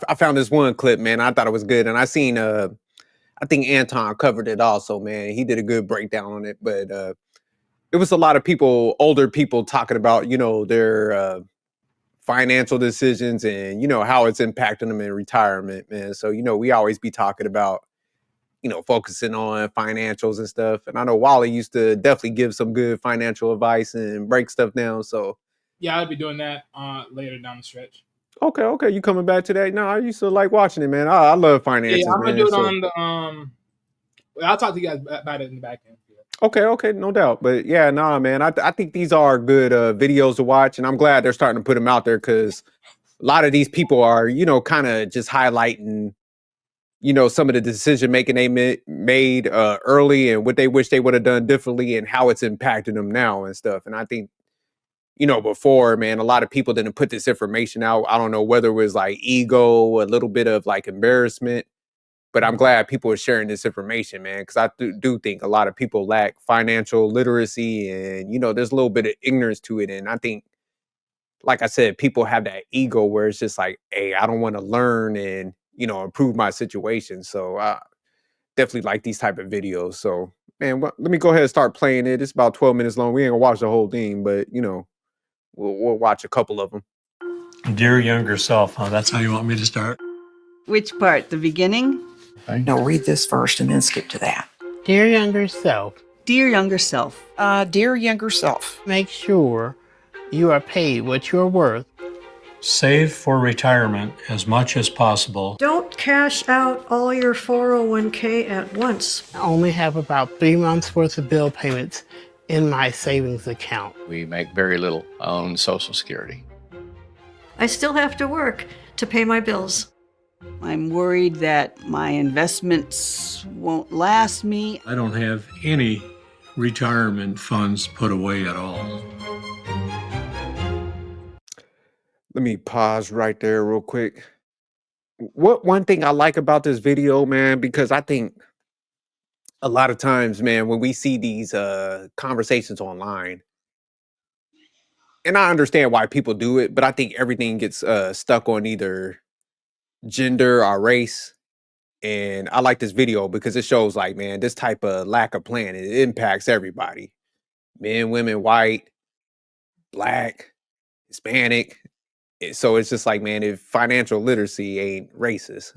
I found this one clip, man. I thought it was good, and I seen I think Anton covered it also, man. He did a good breakdown on it, but it was a lot of people, older people, talking about their financial decisions and how it's impacting them in retirement, man. So we always be talking about focusing on financials and stuff. And I know Wally used to definitely give some good financial advice and break stuff down. So yeah, I'll be doing that later down the stretch. Okay, you coming back to that? No, I used to like watching it, man. I love finances, Yeah, I'm gonna man. do it So on the I'll talk to you guys about it in the back end. okay, no doubt. But yeah, nah, man. I think these are good videos to watch, and I'm glad they're starting to put them out there because a lot of these people are, kind of just highlighting, some of the decision making they made early and what they wish they would have done differently and how it's impacting them now and stuff. And I think, before, man, a lot of people didn't put this information out. I don't know whether it was like ego, a little bit of like embarrassment, but I'm glad people are sharing this information, man, because I do think a lot of people lack financial literacy and, there's a little bit of ignorance to it. And I think, like I said, people have that ego where it's just like, hey, I don't want to learn and, improve my situation. So I definitely like these type of videos. So, man, let me go ahead and start playing it. It's about 12 minutes long. We ain't gonna watch the whole thing, but, we'll watch a couple of them. Dear younger self, huh? That's how you want me to start? Which part? The beginning? No, read this first and then skip to that. Dear younger self. Dear younger self. Dear younger self. Make sure you are paid what you're worth. Save for retirement as much as possible. Don't cash out all your 401k at once. I only have about 3 months worth of bill payments in my savings account. We make very little on Social Security. I still have to work to pay my bills. I'm worried that my investments won't last me. I don't have any retirement funds put away at all. Let me pause right there real quick. One thing I like about this video, man, because I think a lot of times, man, when we see these conversations online, and I understand why people do it, but I think everything gets stuck on either gender or race. And I like this video because it shows like, man, this type of lack of planning, it impacts everybody. Men, women, white, black, Hispanic. So it's just like, man, if financial literacy ain't racist,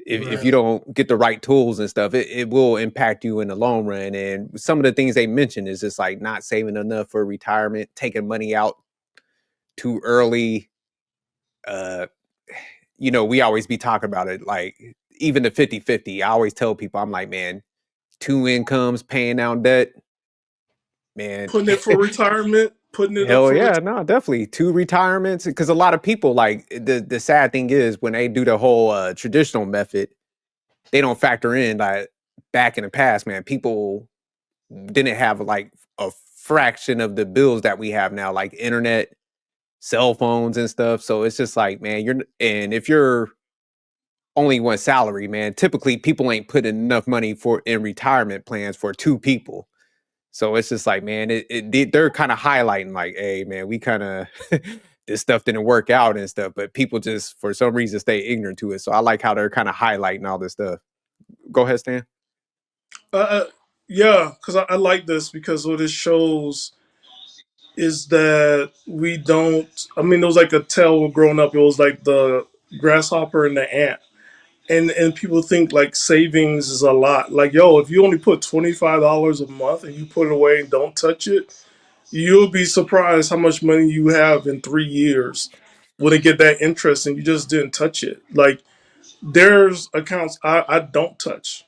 if you don't get the right tools and stuff, it will impact you in the long run. And some of the things they mentioned is just like not saving enough for retirement, taking money out too early. We always be talking about it, like even the 50-50. I always tell people, I'm like, man, 2 incomes paying down debt, man. Putting it for retirement, putting it Hell up for yeah, no, definitely 2 retirements. Because a lot of people, like the sad thing is when they do the whole traditional method, they don't factor in like back in the past, man, people didn't have like a fraction of the bills that we have now, like internet, cell phones and stuff. So it's just like, man, if you're only one salary, man, typically people ain't putting enough money in retirement plans for 2 people. So it's just like, man, they're kind of highlighting like, hey, man, we kind of this stuff didn't work out and stuff, but people just for some reason stay ignorant to it. So I like how they're kind of highlighting all this stuff. Go ahead, Stan. Yeah, because I like this because what it shows is that we don't. I mean, it was like a tale growing up. It was like the grasshopper and the ant, and people think like savings is a lot. Like, yo, if you only put $25 a month and you put it away and don't touch it, you'll be surprised how much money you have in 3 years when it get that interest and you just didn't touch it. Like, there's accounts I don't touch,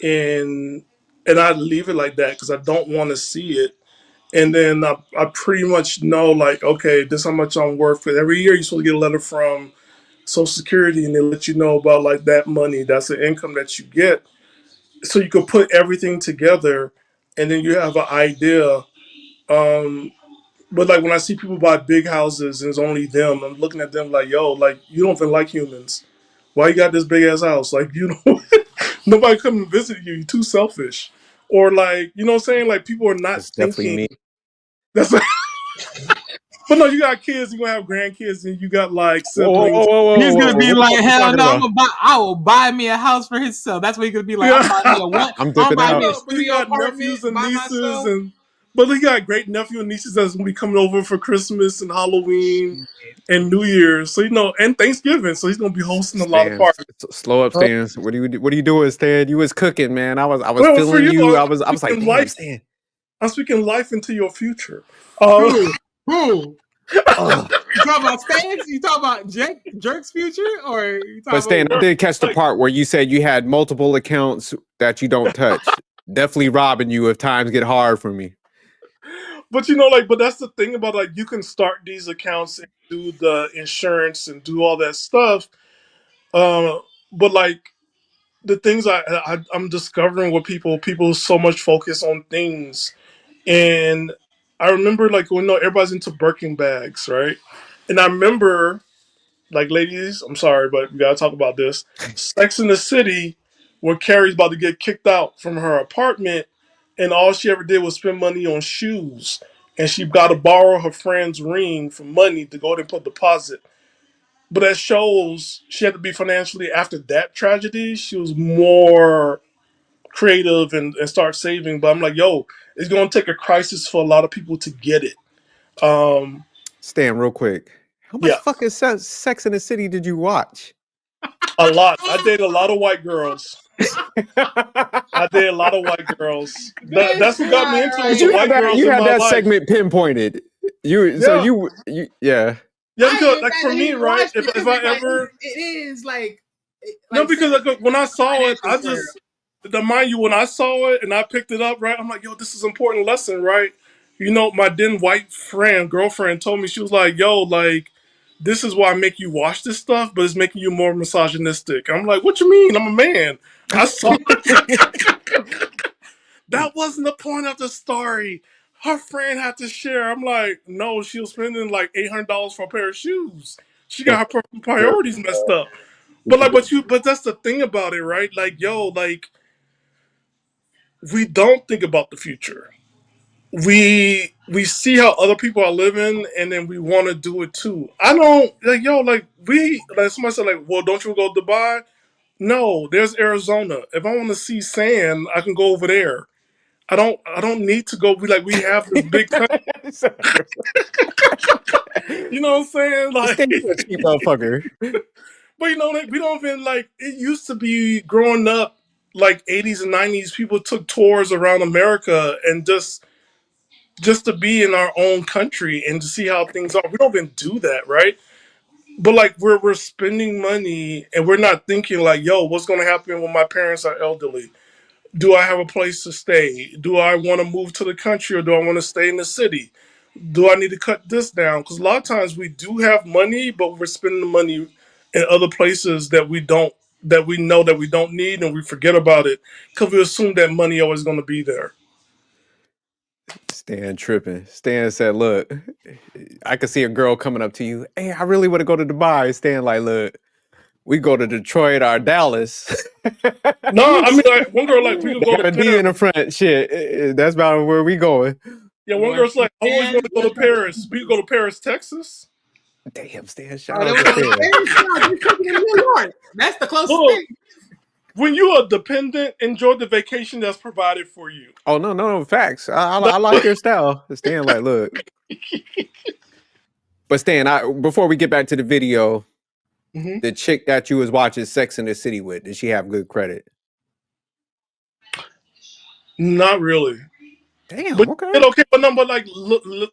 and I leave it like that because I don't want to see it. And then I pretty much know, like, okay, this is how much I'm worth. But every year you're supposed to get a letter from Social Security, and they let you know about like that money. That's the income that you get, so you can put everything together, and then you have an idea. But like when I see people buy big houses and it's only them, I'm looking at them like, yo, like you don't even like humans. Why you got this big ass house? Like, nobody come and visit you. You're too selfish. or like, you know what I'm saying? Like people are not That's definitely thinking. me. That's but no, you got kids, you gonna have grandkids, and you got like Whoa, whoa, siblings. whoa, whoa, He's whoa, gonna whoa. be What the like, fuck you hell talking no, about? I will buy me a house for himself. That's what he's gonna be like. Yeah. I'm buying me a what? I'm I'm dipping buying me out. a No, but you studio got apartment nephews and by nieces, myself. but you got great nephew and nieces that's gonna be coming over for Christmas and Halloween and New Year's. So and Thanksgiving. So he's gonna be hosting a lot of Stan, parties. slow up, Stan. What are you doing, Stan? You was cooking, man. I was Well, for feeling you, you. I'm I was like, speaking damn, life. Stan. I'm speaking life into your future. Who? Ugh. You talking about Stans? You talking about Jerk's future, or you But talking Stan, I about? did catch the Like, part where you said you had multiple accounts that you don't touch. Definitely robbing you if times get hard for me. but you know, like, but that's the thing about like you can start these accounts and do the insurance and do all that stuff. But like the things I'm discovering with people so much focus on things, and I remember like when everybody's into Birkin bags, right? And I remember like ladies, I'm sorry, but we gotta talk about this. Sex in the City, where Carrie's about to get kicked out from her apartment, and all she ever did was spend money on shoes, and she got to borrow her friend's ring for money to go ahead and put deposit. But that shows she had to be financially after that tragedy. She was more creative and start saving. But I'm like, yo, it's gonna take a crisis for a lot of people to get it. Um, Stan, real quick. How much yeah, fucking Sex in the City did you watch? a lot. I dated a lot of white girls. I dated a lot of white girls. That's what got me into it. Was the white girls You in had my that life. segment pinpointed. Yeah, Yeah. yeah. Because I like ain't for mad me, at him right? watching If it, I like, ever it is like no, because like when I saw it, I financial just to mind you when I saw it and I picked it up, right? I'm like, yo, this is an important lesson, right? You know, my then white girlfriend told me, she was like, yo, like this is why I make you watch this stuff, but it's making you more misogynistic. I'm like, what you mean? I'm a man. I saw that wasn't the point of the story. Her friend had to share. I'm like, no, she was spending like $800 for a pair of shoes. She got her personal priorities messed up. But like, but that's the thing about it, right? Like, yo, like we don't think about the future. We see how other people are living, and then we want to do it too. I don't like, yo, like somebody said, like, well, don't you go to Dubai? No, there's Arizona. If I want to see sand, I can go over there. I don't need to go. We have this big country. You know what I'm saying? Like, Stan, you a cheap motherfucker. but you know, like, we don't even like. It used to be growing up, like 80s and 90s. People took tours around America and just to be in our own country and to see how things are. We don't even do that, right? But like we're spending money and we're not thinking like, yo, what's going to happen when my parents are elderly? Do I have a place to stay? Do I want to move to the country or do I want to stay in the city? Do I need to cut this down? Because a lot of times we do have money, but we're spending the money in other places that we don't, that we know that we don't need, and we forget about it because we assume that money always going to be there. Stan tripping. Stan said, look, I could see a girl coming up to you. Hey, I really want to go to Dubai. Stan like, look, we go to Detroit or Dallas. No, I mean, like, one girl like we could They go got a to D in Paris. the front. Shit, that's about where we going. Yeah, one girl's like, I always want to go to Paris. We could go to Paris, Texas. Damn, Stan, Oh, shout they out want to to go to Stan. Paris? No, just take it in New York. That's the closest Look, thing. when you are dependent, enjoy the vacation that's provided for you. Oh, no, facts. I like your style. Stan like, look. But Stan, before we get back to the video, Mm-hmm. the chick that you was watching Sex in the City with, did she have good credit? Not really. Damn, But okay. okay, but no, but like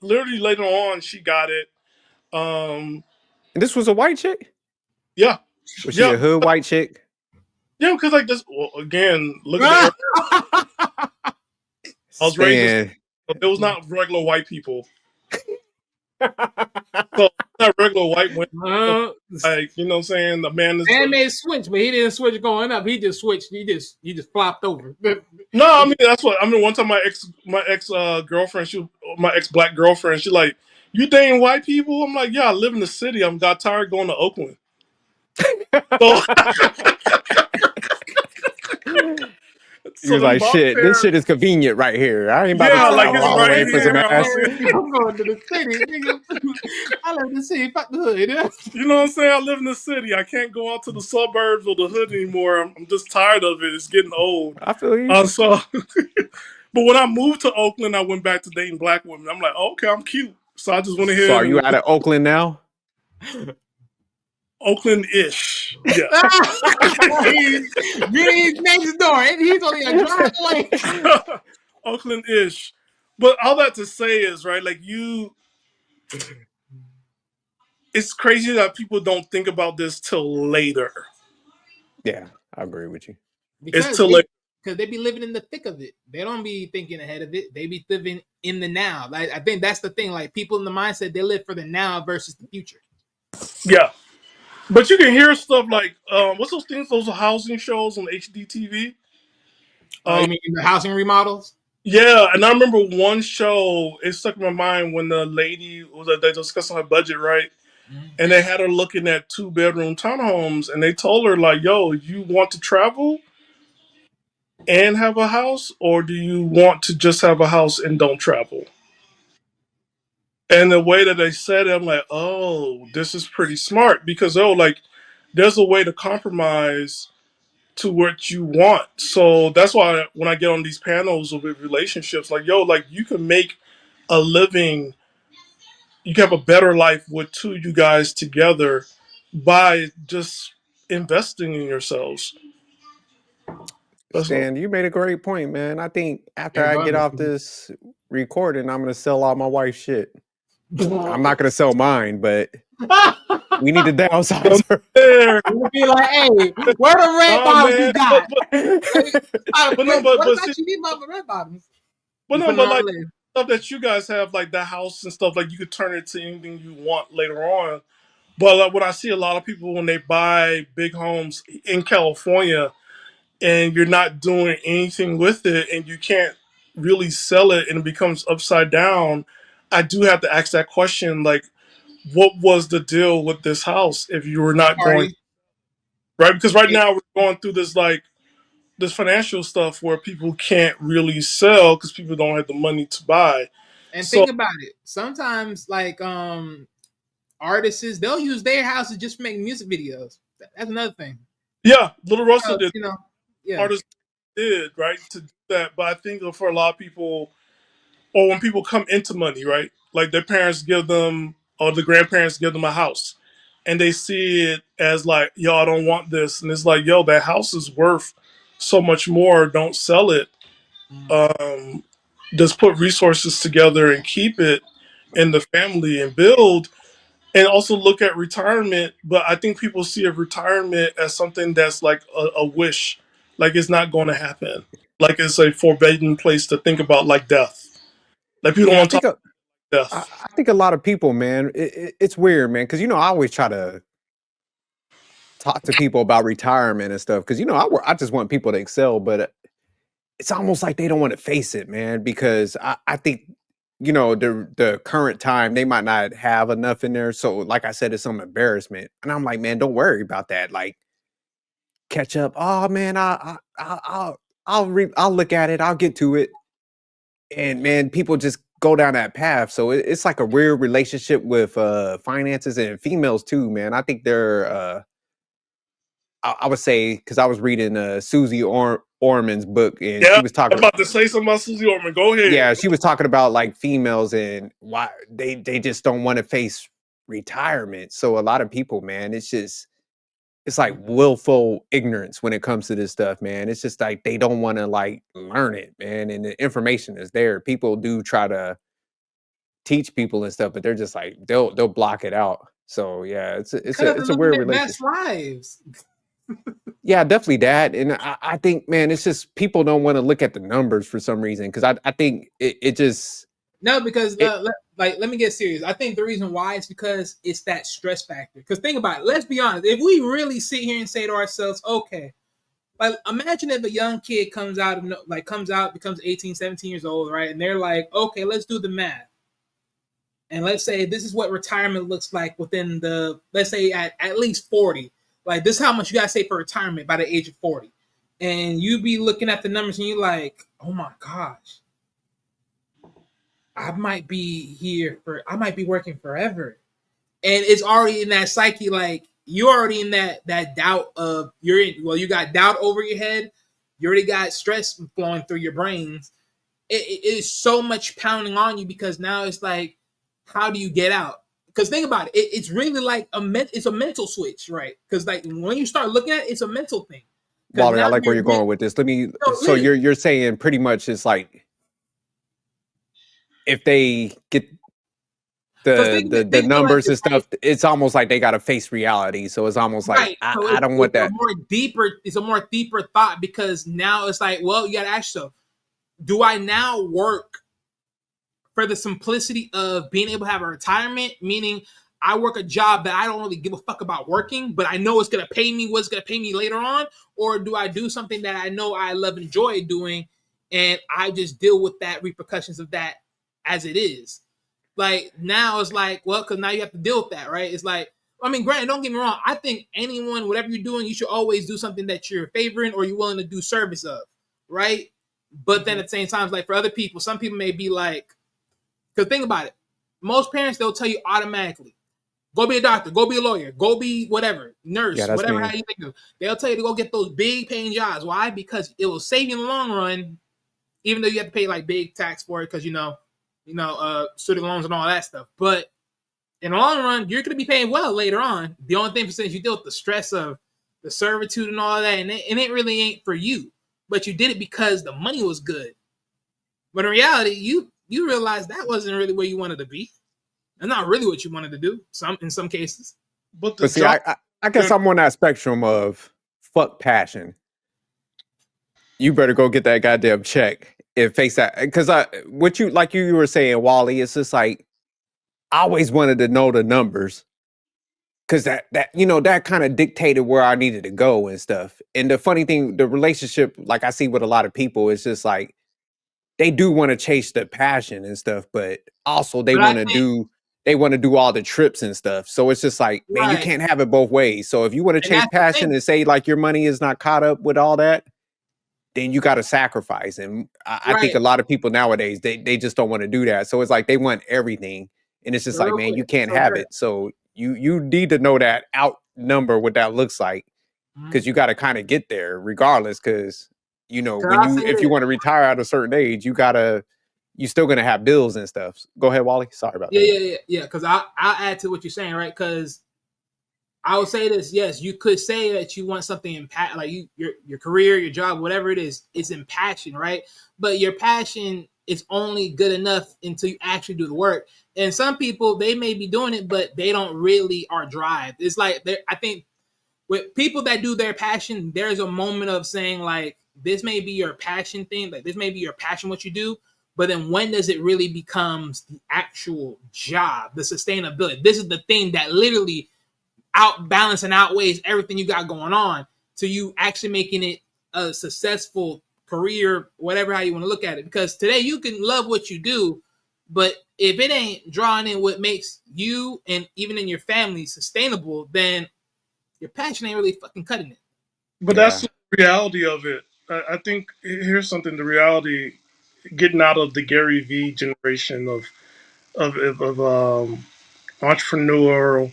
literally later on, she got it. And this was a white chick? Yeah, Was she a hood white chick? yeah, because like this again. Look at the. I was raised. It was not regular white people. So not regular white women. Like, you know what I'm saying? The man is. Man made switch, but he didn't switch going up. He just switched. He just flopped over. No, I mean that's what I mean. One time, my ex girlfriend, my ex black girlfriend, she like, you dating white people? I'm like, yeah, I live in the city. I'm got tired going to Oakland. So, He was then like, my shit, this shit parents, is convenient right here. I ain't about to yeah, like travel it's all the way right for some here. ass. I'm going to the city, nigga. I live in the city, fuck the hood. You know what I'm saying? I live in the city. I can't go out to the suburbs or the hood anymore. I'm just tired of it. It's getting old. I feel you. So, but when I moved to Oakland, I went back to dating black women. I'm like, okay, I'm cute. So I just went So ahead are you and out of Oakland now? Oakland-ish. Yeah. He's next door. He's only a drive away. Oakland-ish. But all that to say is, right, like it's crazy that people don't think about this till later. Yeah, I agree with you. It's Because till later. they be living in the thick of it. They don't be thinking ahead of it. They be living in the now. Like, I think that's the thing. Like, people in the mindset, they live for the now versus the future. Yeah. But you can hear stuff like, what's those things, those housing shows on HDTV? You mean the housing remodels? Yeah, and I remember one show, it stuck in my mind when the lady was they discussing her budget, right? And they had her looking at 2-bedroom townhomes, and they told her, like, yo, you want to travel and have a house, or do you want to just have a house and don't travel? And the way that they said it, I'm like, oh, this is pretty smart because, like, there's a way to compromise to what you want. So that's why when I get on these panels with relationships, like, yo, like, you can make a living, you can have a better life with two of you guys together by just investing in yourselves. That's all. Stan, you made a great point, man. I think after Yeah, I go get ahead. off this recording, I'm gonna sell all my wife's shit. I'm not gonna sell mine, but we need to downsize her. There. We'll be like, hey, where the red Oh, bottoms man. you got? But no, What but about you need about the red bottoms? But You no, putting but on like later. stuff that you guys have, like the house and stuff, like you could turn it to anything you want later on. But like what I see a lot of people when they buy big homes in California and you're not doing anything with it and you can't really sell it and it becomes upside down, I do have to ask that question, like, what was the deal with this house if you were not going Party. right? Because right Yeah. now we're going through this like this financial stuff where people can't really sell because people don't have the money to buy. And So think about it. Sometimes, like, artists, they'll use their houses just to make music videos. That's another thing. yeah, Little Russell did. You know, yeah. Artists did right to do that, but I think that for a lot of people, or when people come into money, right, like their parents give them or the grandparents give them a house, and they see it as like, yo, I don't want this, and it's like, yo, that house is worth so much more. Don't sell it. Um, just put resources together and keep it in the family and build. And also look at retirement, but I think people see a retirement as something that's like a wish, like it's not going to happen, like it's a forbidden place to think about, like death. Like people don't Yeah, want to talk about death. I think a lot of people, man, it's weird, man, because I always try to talk to people about retirement and stuff, because I just want people to excel, but it's almost like they don't want to face it, man, because I think the current time they might not have enough in there. So, like I said, it's some embarrassment, and I'm like, man, don't worry about that. Like, catch up. Oh man, I'll look at it. I'll get to it. And man, people just go down that path. So it's like a weird relationship with finances and females too, man. I think they're I would say, because I was reading Susie Orman's book, and Yeah, she was I'm talking. about to say something about Susie Orman. Go ahead. Yeah, she was talking about like females and why they just don't want to face retirement. So a lot of people, man, it's like willful ignorance when it comes to this stuff, man. It's just like they don't want to like learn it, man. And the information is there. People do try to teach people and stuff, but they're just like they'll block it out. So yeah, it's a weird their relationship. best lives. Yeah, definitely that. And I think, man, it's just people don't want to look at the numbers for some reason. Because I think it just No, because let me get serious. I think the reason why is because it's that stress factor. Because think about it. Let's be honest. If we really sit here and say to ourselves, okay, like imagine if a young kid comes out, becomes 18, 17 years old, right? And they're like, okay, let's do the math. And let's say this is what retirement looks like within let's say at least 40. Like, this is how much you got to save for retirement by the age of 40. and you be looking at the numbers and you're like, oh my gosh, I might be working forever. And it's already in that psyche, like you're already in that doubt of you got doubt over your head, you already got stress flowing through your brains. It is so much pounding on you because now it's like, how do you get out? Because think about it, it's really like it's a mental switch, right? Because like when you start looking at it, it's a mental thing. Wally, I like where you're going with this. So you're saying pretty much it's like if they get the numbers and stuff, it's almost like they got to face reality. So it's almost like I don't want that. It's a more deeper thought because now it's like, well, you got to ask yourself, do I now work for the simplicity of being able to have a retirement? Meaning I work a job that I don't really give a fuck about working, but I know it's going to pay me what's going to pay me later on. Or do I do something that I know I love and enjoy doing and I just deal with that repercussions of that as it is? Like now it's like, well, because now you have to deal with that, right? It's like, I mean, granted, don't get me wrong. I think anyone, whatever you're doing, you should always do something that you're favoring or you're willing to do service of, right? But then at the same time, like for other people, some people may be like, because think about it. Most parents, they'll tell you automatically, go be a doctor, go be a lawyer, go be whatever, nurse, whatever how you think of. They'll tell you to go get those big paying jobs. Why? Because it will save you in the long run, even though you have to pay like big tax for it because, student loans and all that stuff. But in the long run, you're going to be paying well later on. The only thing since you deal with the stress of the servitude and all that, and it really ain't for you. But you did it because the money was good. But in reality, you realize that wasn't really where you wanted to be. That's not really what you wanted to do. In some cases. But see, I guess I'm on that spectrum of fuck passion. You better go get that goddamn check and face that. Because what you were saying, Wally, it's just like I always wanted to know the numbers. Because that kind of dictated where I needed to go and stuff. And the funny thing, the relationship, like I see with a lot of people, is just like they do want to chase the passion and stuff, but also they want to do all the trips and stuff. So it's just like, man, you can't have it both ways. So if you want to chase passion and say like your money is not caught up with all that, then you got to sacrifice. And I think a lot of people nowadays, they just don't want to do that. So it's like they want everything. And it's just like, man, you can't have it. So you need to know that outnumber what that looks like, because you got to kind of get there regardless. Because if you want to retire at a certain age, you're still gonna have bills and stuff. Go ahead, Wally. Sorry about that. Yeah. Because I'll add to what you're saying, right? Because I would say this. Yes, you could say that you want something in like your career, your job, whatever it is, it's in passion, right? But your passion is only good enough until you actually do the work. And some people, they may be doing it, but they don't really are drive. It's like I think with people that do their passion, there's a moment of saying like, this may be your passion thing, like this may be your passion, what you do, but then when does it really becomes the actual job, the sustainability? This is the thing that literally outbalance and outweighs everything you got going on to you actually making it a successful career, whatever how you want to look at it. Because today you can love what you do, but if it ain't drawing in what makes you and even in your family sustainable, then your passion ain't really fucking cutting it. But that's the reality of it. I think here's something: the reality, getting out of the Gary Vee generation of entrepreneurial,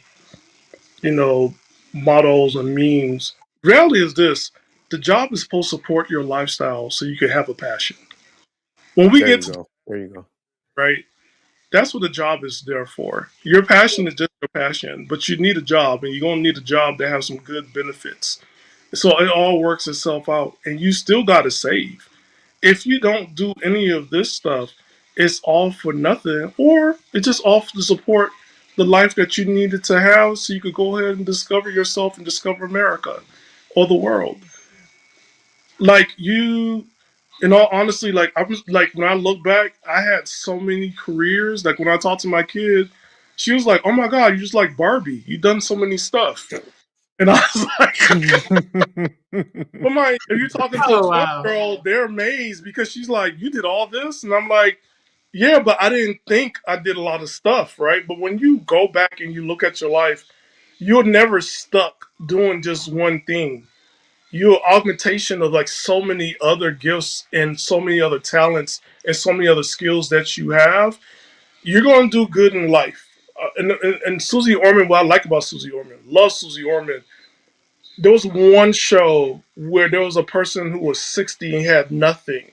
models and memes. Reality is this: the job is supposed to support your lifestyle, so you can have a passion. When we there you go, right? That's what the job is there for. Your passion is just your passion, but you need a job, and you're gonna need a job that has some good benefits. So it all works itself out, and you still got to save. If you don't do any of this stuff, it's all for nothing, or it's just off to support the life that you needed to have so you could go ahead and discover yourself and discover America or the world. Like in all honesty, like I was like, when I look back, I had so many careers. Like when I talked to my kid, she was like, "Oh my God, you just like Barbie. You done so many stuff." And I was like, if you're talking to a 12-year-old, they're amazed because she's like, "You did all this?" And I'm like, "Yeah, but I didn't think I did a lot of stuff, right?" But when you go back and you look at your life, you're never stuck doing just one thing. you're augmentation of like so many other gifts and so many other talents and so many other skills that you have. You're going to do good in life. And Susie Orman, what I like about Susie Orman, love Susie Orman. There was one show where there was a person who was 60 and had nothing,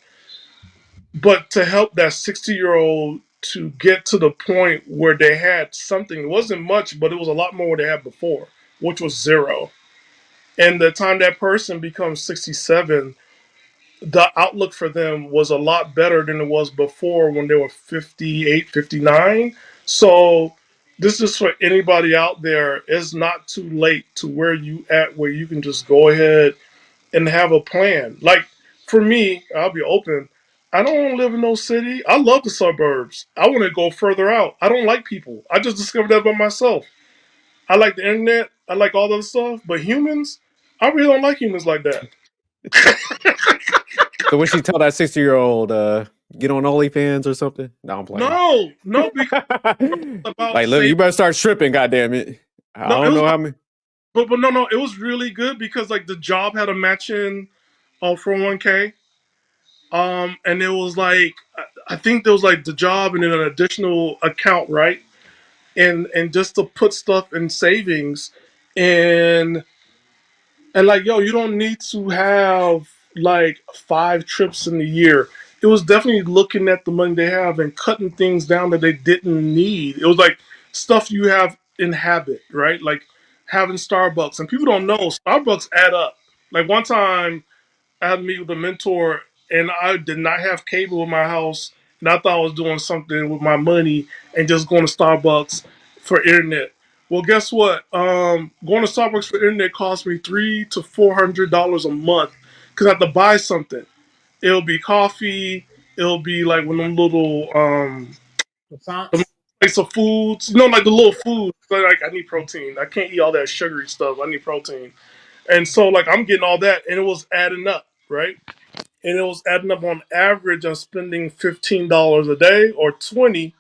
but to help that 60-year-old to get to the point where they had something, it wasn't much, but it was a lot more they had before, which was zero. And the time that person becomes 67, the outlook for them was a lot better than it was before when they were 58, 59. So this is for anybody out there. It's not too late to where you at where you can just go ahead and have a plan. Like for me, I'll be open. I don't want to live in no city. I love the suburbs. I want to go further out. I don't like people. I just discovered that by myself. I like the internet. I like all that stuff. But humans, I really don't like humans like that. So when she tell that 60-year-old, get on OnlyFans or something? No, I'm playing. No, because about Like, look, you better start stripping, goddamn it. I no, it don't was know how many. but no, it was really good because like the job had a matching 401k. And it was like I think there was like the job and then an additional account, right? And just to put stuff in savings and like yo, you don't need to have like 5 trips in a year. It was definitely looking at the money they have and cutting things down that they didn't need. It was like stuff you have in habit, right? Like having Starbucks. And people don't know Starbucks add up. Like one time I had to meet with a mentor, and I did not have cable in my house, and I thought I was doing something with my money and just going to Starbucks for internet. Well, guess what? Going to Starbucks for internet cost me $300 to $400 a month because I have to buy something. It'll be coffee. It'll be like one of them little The the fonts. plates of foods. You know, like the little food. Like I need protein. I can't eat all that sugary stuff. I need protein. And so like I'm getting all that, and it was adding up, right? And it was adding up on average. I'm spending $15 a day or 20,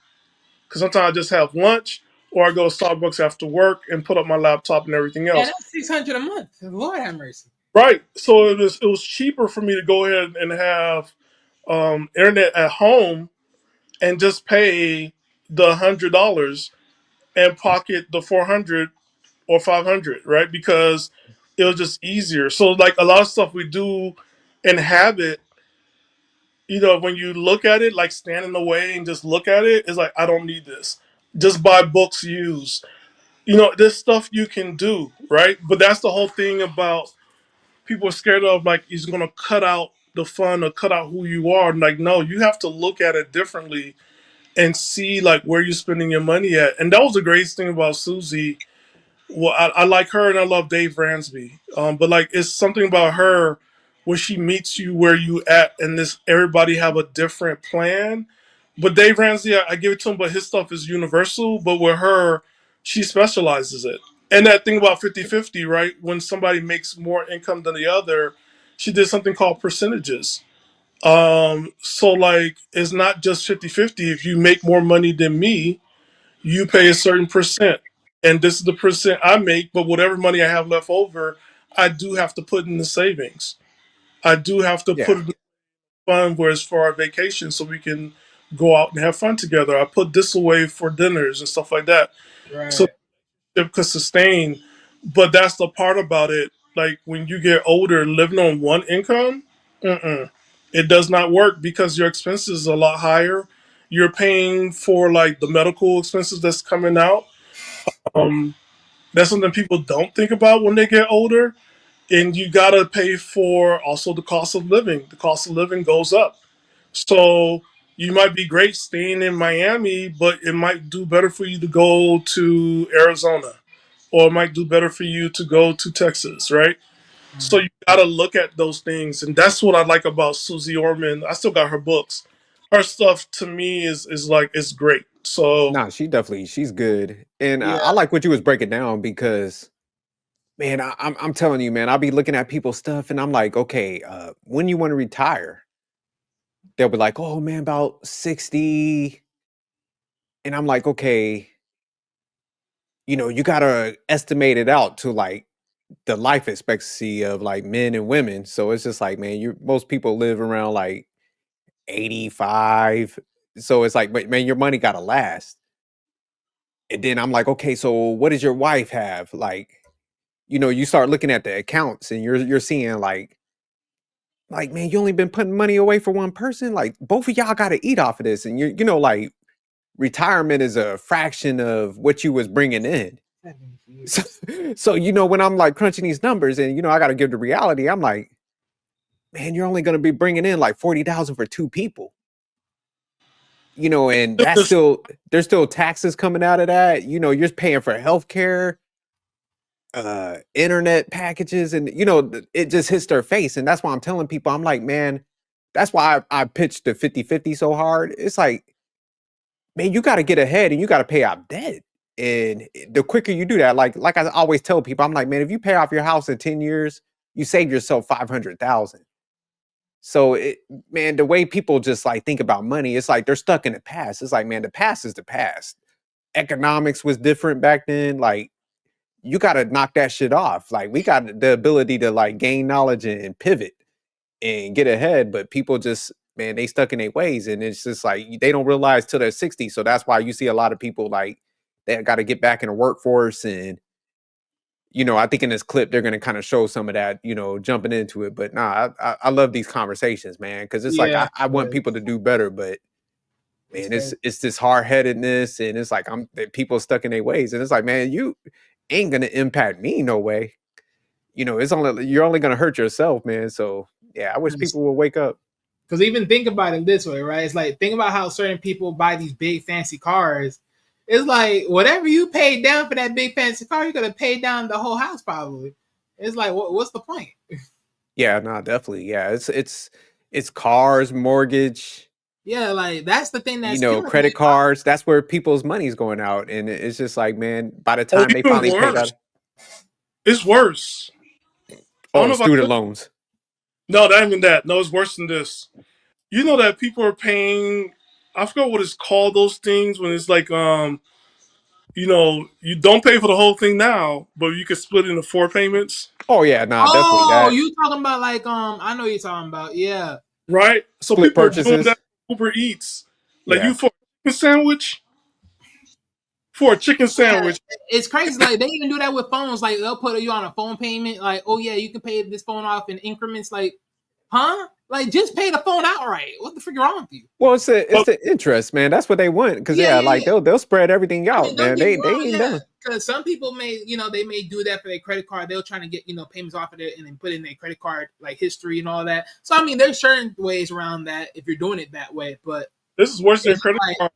because sometimes I just have lunch or I go to Starbucks after work and put up my laptop and everything Yeah, else. that's 600 a month. Lord have mercy. Right. So it was cheaper for me to go ahead and have internet at home and just pay the $100 and pocket the 400 or 500, right? Because it was just easier. So like a lot of stuff we do in habit, when you look at it, like stand in the way and just look at it, it's like, I don't need this. Just buy books used. This stuff you can do, right? But that's the whole thing about people are scared of, like, he's going to cut out the fun or cut out who you are. And like, no, you have to look at it differently and see, like, where you're spending your money at. And that was the greatest thing about Susie. Well, I like her and I love Dave Ramsey. But like, it's something about her when she meets you where you at, and this everybody have a different plan. But Dave Ramsey, I give it to him, but his stuff is universal. But with her, she specializes it. And that thing about 50-50, right? When somebody makes more income than the other, she did something called percentages. So like, it's not just 50-50. If you make more money than me, you pay a certain percent, and this is the percent I make, but whatever money I have left over, I do have to put in the savings. I do have to put Yeah. it in the fund where it's for our vacation so we can go out and have fun together. I put this away for dinners and stuff like that. So Right. it could sustain. But that's the part about it. Like when you get older, living on one income, it does not work because your expenses are a lot higher. You're paying for like the medical expenses that's coming out. Um, that's something people don't think about when they get older. And you gotta pay for also the cost of living. The cost of living goes up. So you might be great staying in Miami, but it might do better for you to go to Arizona, or it might do better for you to go to Texas, right? So Mhm. you gotta look at those things, and that's what I like about Susie Orman. I still got her books. Her stuff to me is like it's great. So Nah, she's good. And I Yeah. like what you was breaking down because, man, I'm telling you, man, I'll be looking at people's stuff and I'm like, okay, when you want to retire? They'll be like, oh man, about 60. And I'm like, okay, you gotta estimate it out to like the life expectancy of like men and women. So it's just like, man, you most people live around like 85. So it's like, but man, your money gotta last. And then I'm like, okay, so what does your wife have? Like, you start looking at the accounts and you're seeing like, man, you only been putting money away for one person. Like both of y'all gotta eat off of this. And like retirement is a fraction of what you was bringing in. So, so when I'm like crunching these numbers and I got to give the reality, I'm like, man, you're only going to be bringing in like 40,000 for two people. And that's there's still taxes coming out of that. You're paying for healthcare, internet packages, and it just hits their face. And that's why I'm telling people, I'm like, man, that's why I pitched the 50-50 so hard. It's like, man, you got to get ahead and you got to pay off debt. And the quicker you do that, like I always tell people, I'm like, man, if you pay off your house in 10 years, you save yourself 500,000. So man, the way people just like think about money, it's like they're stuck in the past. It's like, man, the past is the past. Economics was different back then. Like you got to knock that shit off. Like we got the ability to like gain knowledge and pivot and get ahead, but people just, man, they stuck in their ways, and it's just like they don't realize till they're 60. So that's why you see a lot of people like they got to get back in the workforce. And I think in this clip they're going to kind of show some of that, jumping into it. But nah, I love these conversations, man, because it's like I want people to do better, but man, it's this hard headedness, and it's like people stuck in their ways, and it's like, man, you ain't gonna impact me no way. You're only gonna hurt yourself, man. So yeah, I wish people would wake up. Because even think about it this way, right? It's like, think about how certain people buy these big fancy cars. It's like whatever you paid down for that big fancy car, you're gonna pay down the whole house probably. It's like, what's the point? Yeah, no, definitely. Yeah, it's cars, mortgage. Yeah, like that's the thing that's credit cards. That's where people's money's going out, and it's just like, man, by the time they even finally pay worse. out, It's worse. student loans. No, not even that. No, it's worse than this. You know that people are paying. I forgot what it's called. Those things when it's like, you don't pay for the whole thing now, but you can split it into 4 payments. Oh yeah, nah, definitely that. Oh, you talking about like I know you're talking about, yeah. Right. So Split people purchases. are doing that Uber Eats. Like Yeah. you for a chicken sandwich. For a chicken sandwich. Yeah, it's crazy. Like they even do that with phones. Like they'll put you on a phone payment. Like, oh yeah, you can pay this phone off in increments. Like, huh? Like just pay the phone outright. What the freak wrong with you? Well, it's the interest, man. That's what they want. Because they'll spread everything out, man. They ain't done. Because some people they may do that for their credit card. They'll try to get payments off of it and then put in their credit card like history and all that. So I mean, there's certain ways around that if you're doing it that way. But this is worse than credit card.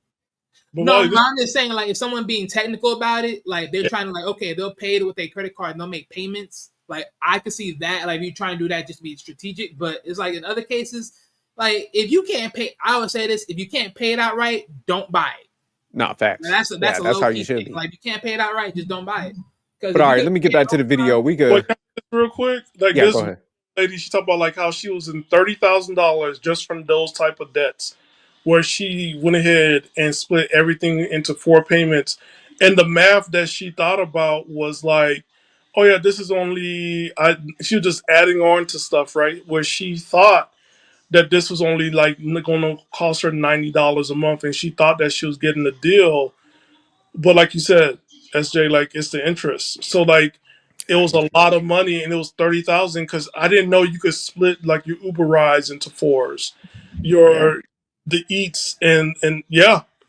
No, I'm just saying, like, if someone being technical about it, like, they're trying to, like, okay, they'll pay it with their credit card and they'll make payments. Like, I could see that. Like, if you try and do that, just be strategic. But it's like in other cases, like, if you can't pay, I would say this: if you can't pay it outright, don't buy it. No, facts. That's how you should be. Like, if you can't pay it outright, just don't buy it. But all right, let me get back to the video. We good. Real quick, like yeah, this go ahead. lady, she talked about like how she was in $30,000 just from those type of debts, where she went ahead and split everything into 4 payments, and the math that she thought about was like, oh yeah, this is only she was just adding on to stuff, right? Where she thought that this was only like going to cost her $90 a month, and she thought that she was getting a deal. But like you said, SJ, like it's the interest. So like it was a lot of money, and it was 30,000 because I didn't know you could split like your Uber rides into 4s, the eats and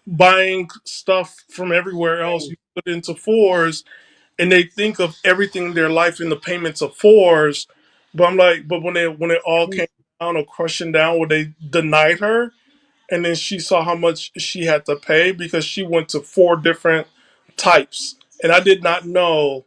buying stuff from everywhere else you put into 4s, and they think of everything in their life in the payments of 4s. But I'm like, but when it all came down or crushing down, where they denied her, and then she saw how much she had to pay because she went to 4 different types, and I did not know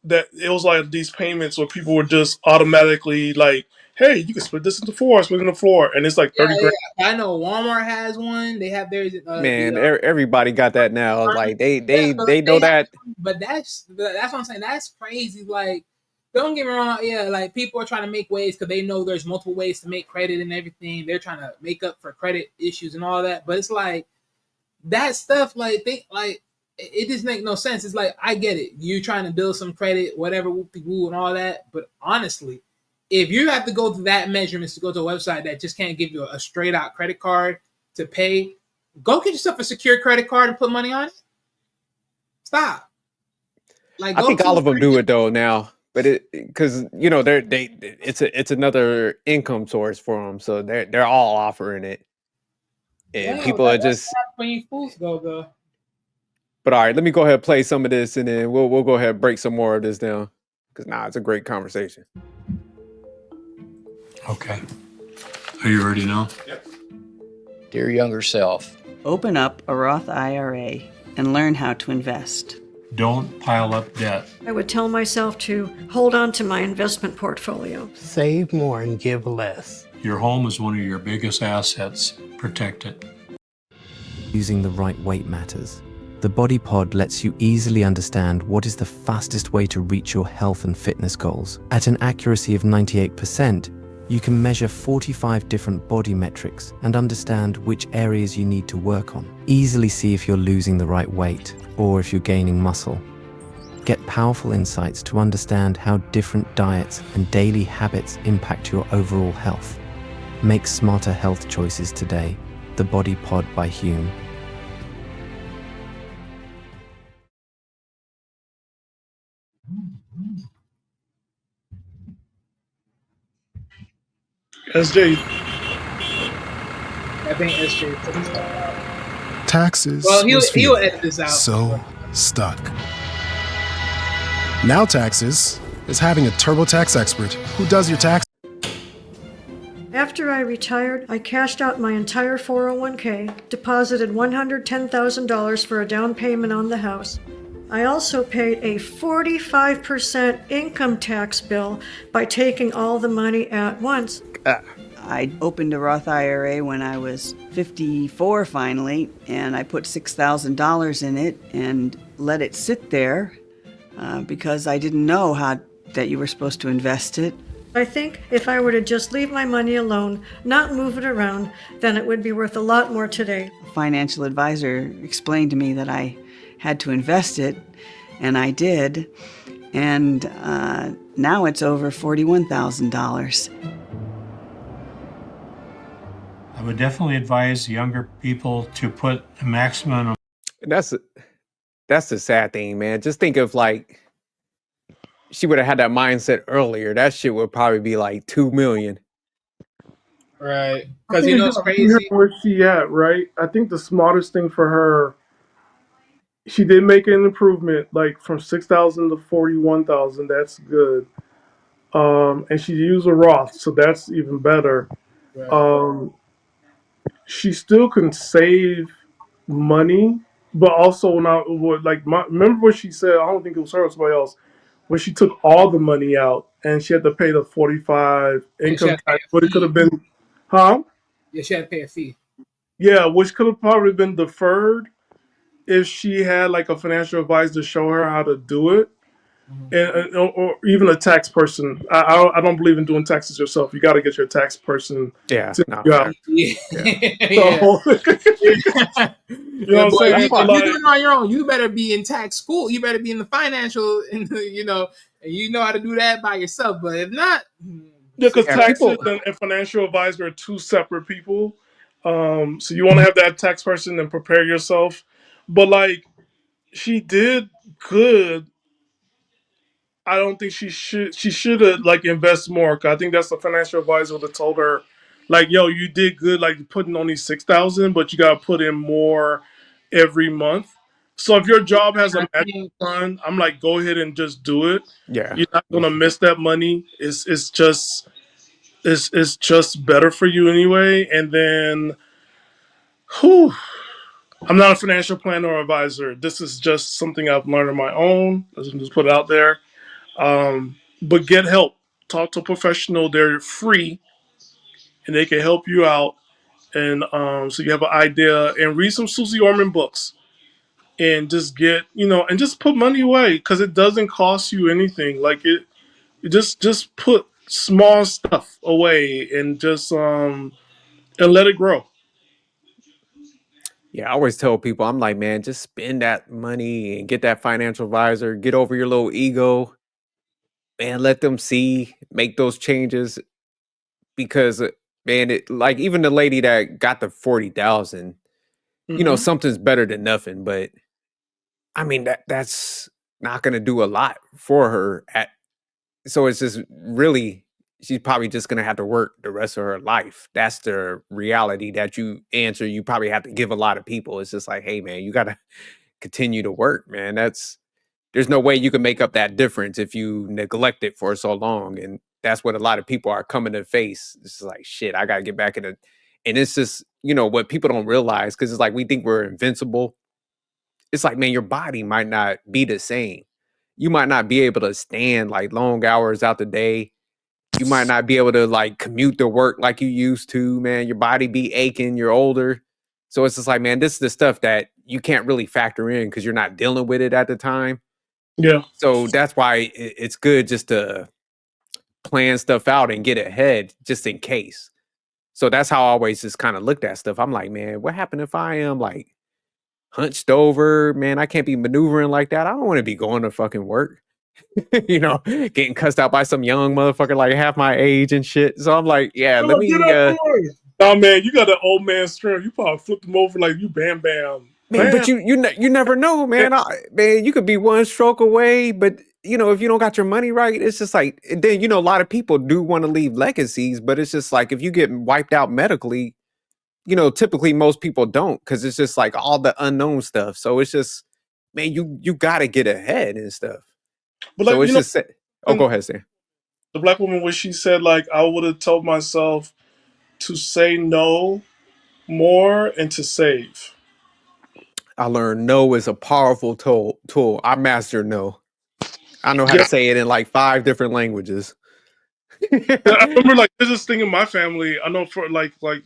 that it was like these payments where people were just automatically like, hey, you can split this into 4, split into 4, and it's like 30 grand. Yeah. I know Walmart has one. They have theirs. Man, everybody got that now. Like they know that. But that's what I'm saying. That's crazy. Like, don't get me wrong. Yeah, like people are trying to make ways because they know there's multiple ways to make credit and everything. They're trying to make up for credit issues and all that. But it's like that stuff. Like it just make no sense. It's like, I get it. You're trying to build some credit, whatever, whoopie-woo and all that. But honestly, if you have to go through that measurements to go to a website that just can't give you a straight out credit card to pay, go get yourself a secure credit card and put money on it. Stop. Like, I think all of them do it though now, but because you know it's another income source for them, so they're all offering it, and people are just. When you fools go. But all right, let me go ahead and play some of this, and then we'll go ahead and break some more of this down, because it's a great conversation. Okay. Are you ready now? Dear younger self, Open up a Roth IRA and learn how to invest. Don't pile up debt. I would tell myself to hold on to my investment portfolio. Save more and give less. Your home is one of your biggest assets. Protect it. Using the right weight matters. The Body Pod lets you easily understand what is the fastest way to reach your health and fitness goals. At an accuracy of 98%, you can measure 45 different body metrics and understand which areas you need to work on. Easily see if you're losing the right weight or if you're gaining muscle. Get powerful insights to understand how different diets and daily habits impact your overall health. Make smarter health choices today. The Body Pod by Hume. SJ, I think SJ. Taxes. Well, he'll was feeling edit this out. So stuck. Now Taxes is having a TurboTax expert who does your tax. After I retired, I cashed out my entire 401k, deposited $110,000 for a down payment on the house. I also paid a 45% income tax bill by taking all the money at once. I opened a Roth IRA when I was 54 finally, and I put $6,000 in it and let it sit there because I didn't know that you were supposed to invest it. I think if I were to just leave my money alone, not move it around, then it would be worth a lot more today. A financial advisor explained to me that I had to invest it, and I did, and now it's over $41,000. I would definitely advise younger people to put a maximum of. That's the sad thing, man. Just think of like she would have had that mindset earlier. That shit would probably be like 2 million. Right. I Because think you know it it's just crazy. depends where she at, right? I think the smartest thing for her, she did make an improvement, like from 6,000 to 41,000. That's good. And she used a Roth, so that's even better. Right. She still can save money, but also not remember what she said. I don't think it was her or somebody else. When she took all the money out and she had to pay the 45 Yeah, she income had to pay tax, a but it could fee. have been, huh? Yeah, she had to pay a fee. Yeah, which could have probably been deferred if she had like a financial advisor to show her how to do it, and or even a tax person. I don't believe in doing taxes yourself. You got to get your tax person Yeah, to not help you fair. out. Yeah. So, You know what I'm boy, saying? you, But, if you're like, doing it on your own, you better be in tax school. You better be in the financial, and you know how to do that by yourself. But if not, yeah, because Yeah, taxes people. and financial advisor are two separate people. So you want to have that tax person and prepare yourself. But like, she did good. I don't think she should have like invest more. 'Cause I think that's the financial advisor that told her, like, yo, you did good, like putting only 6,000, but you gotta put in more every month. So if your job has a I match think fund, I'm like, go ahead and just do it. Yeah. You're not gonna miss that money. It's just better for you anyway. And then, whew, I'm not a financial planner or advisor. This is just something I've learned on my own. Let's just put it out there. But get help. Talk to a professional. They're free, and they can help you out. And so you have an idea. And read some Susie Orman books, and just and just put money away because it doesn't cost you anything. Like just put small stuff away and just and let it grow. Yeah, I always tell people, I'm like, man, just spend that money and get that financial advisor, get over your little ego, and let them see, make those changes because man, it like even the lady that got the 40,000, Hmm. something's better than nothing, but I mean that's not gonna do a lot for her at so it's just really she's probably just gonna have to work the rest of her life. That's the reality that you probably have to give a lot of people. It's just like, hey man, you gotta continue to work, man. There's no way you can make up that difference if you neglect it for so long. And that's what a lot of people are coming to face. It's like shit, I gotta get back in it. And it's just, what people don't realize, because it's like we think we're invincible. It's like, man, your body might not be the same. You might not be able to stand like long hours out the day. You might not be able to like commute to work like you used to, man. Your body be aching, you're older. So it's just like, man, this is the stuff that you can't really factor in because you're not dealing with it at the time. Yeah. So that's why it's good just to plan stuff out and get ahead just in case. So that's how I always just kind of looked at stuff. I'm like, man, what happened if I am like hunched over? Man, I can't be maneuvering like that. I don't want to be going to fucking work. Getting cussed out by some young motherfucker like half my age and shit. So I'm like, yeah, Come let on, get me up, boy. Oh man, you got an old man strength. You probably flipped him over like you bam bam. man, but Bam. you never know, man. Man, you could be one stroke away, but if you don't got your money right, it's just like then a lot of people do want to leave legacies, but it's just like if you get wiped out medically, typically most people don't because it's just like all the unknown stuff. So it's just, man, you got to get ahead and stuff. But So like, it's just, oh, go ahead, Sam. the black woman when she said like I would have told myself to say no more and to save. I learned no is a powerful tool. I mastered no. I know how to Yeah. say it in like 5 different languages. I remember like there's this thing in my family. I know for like I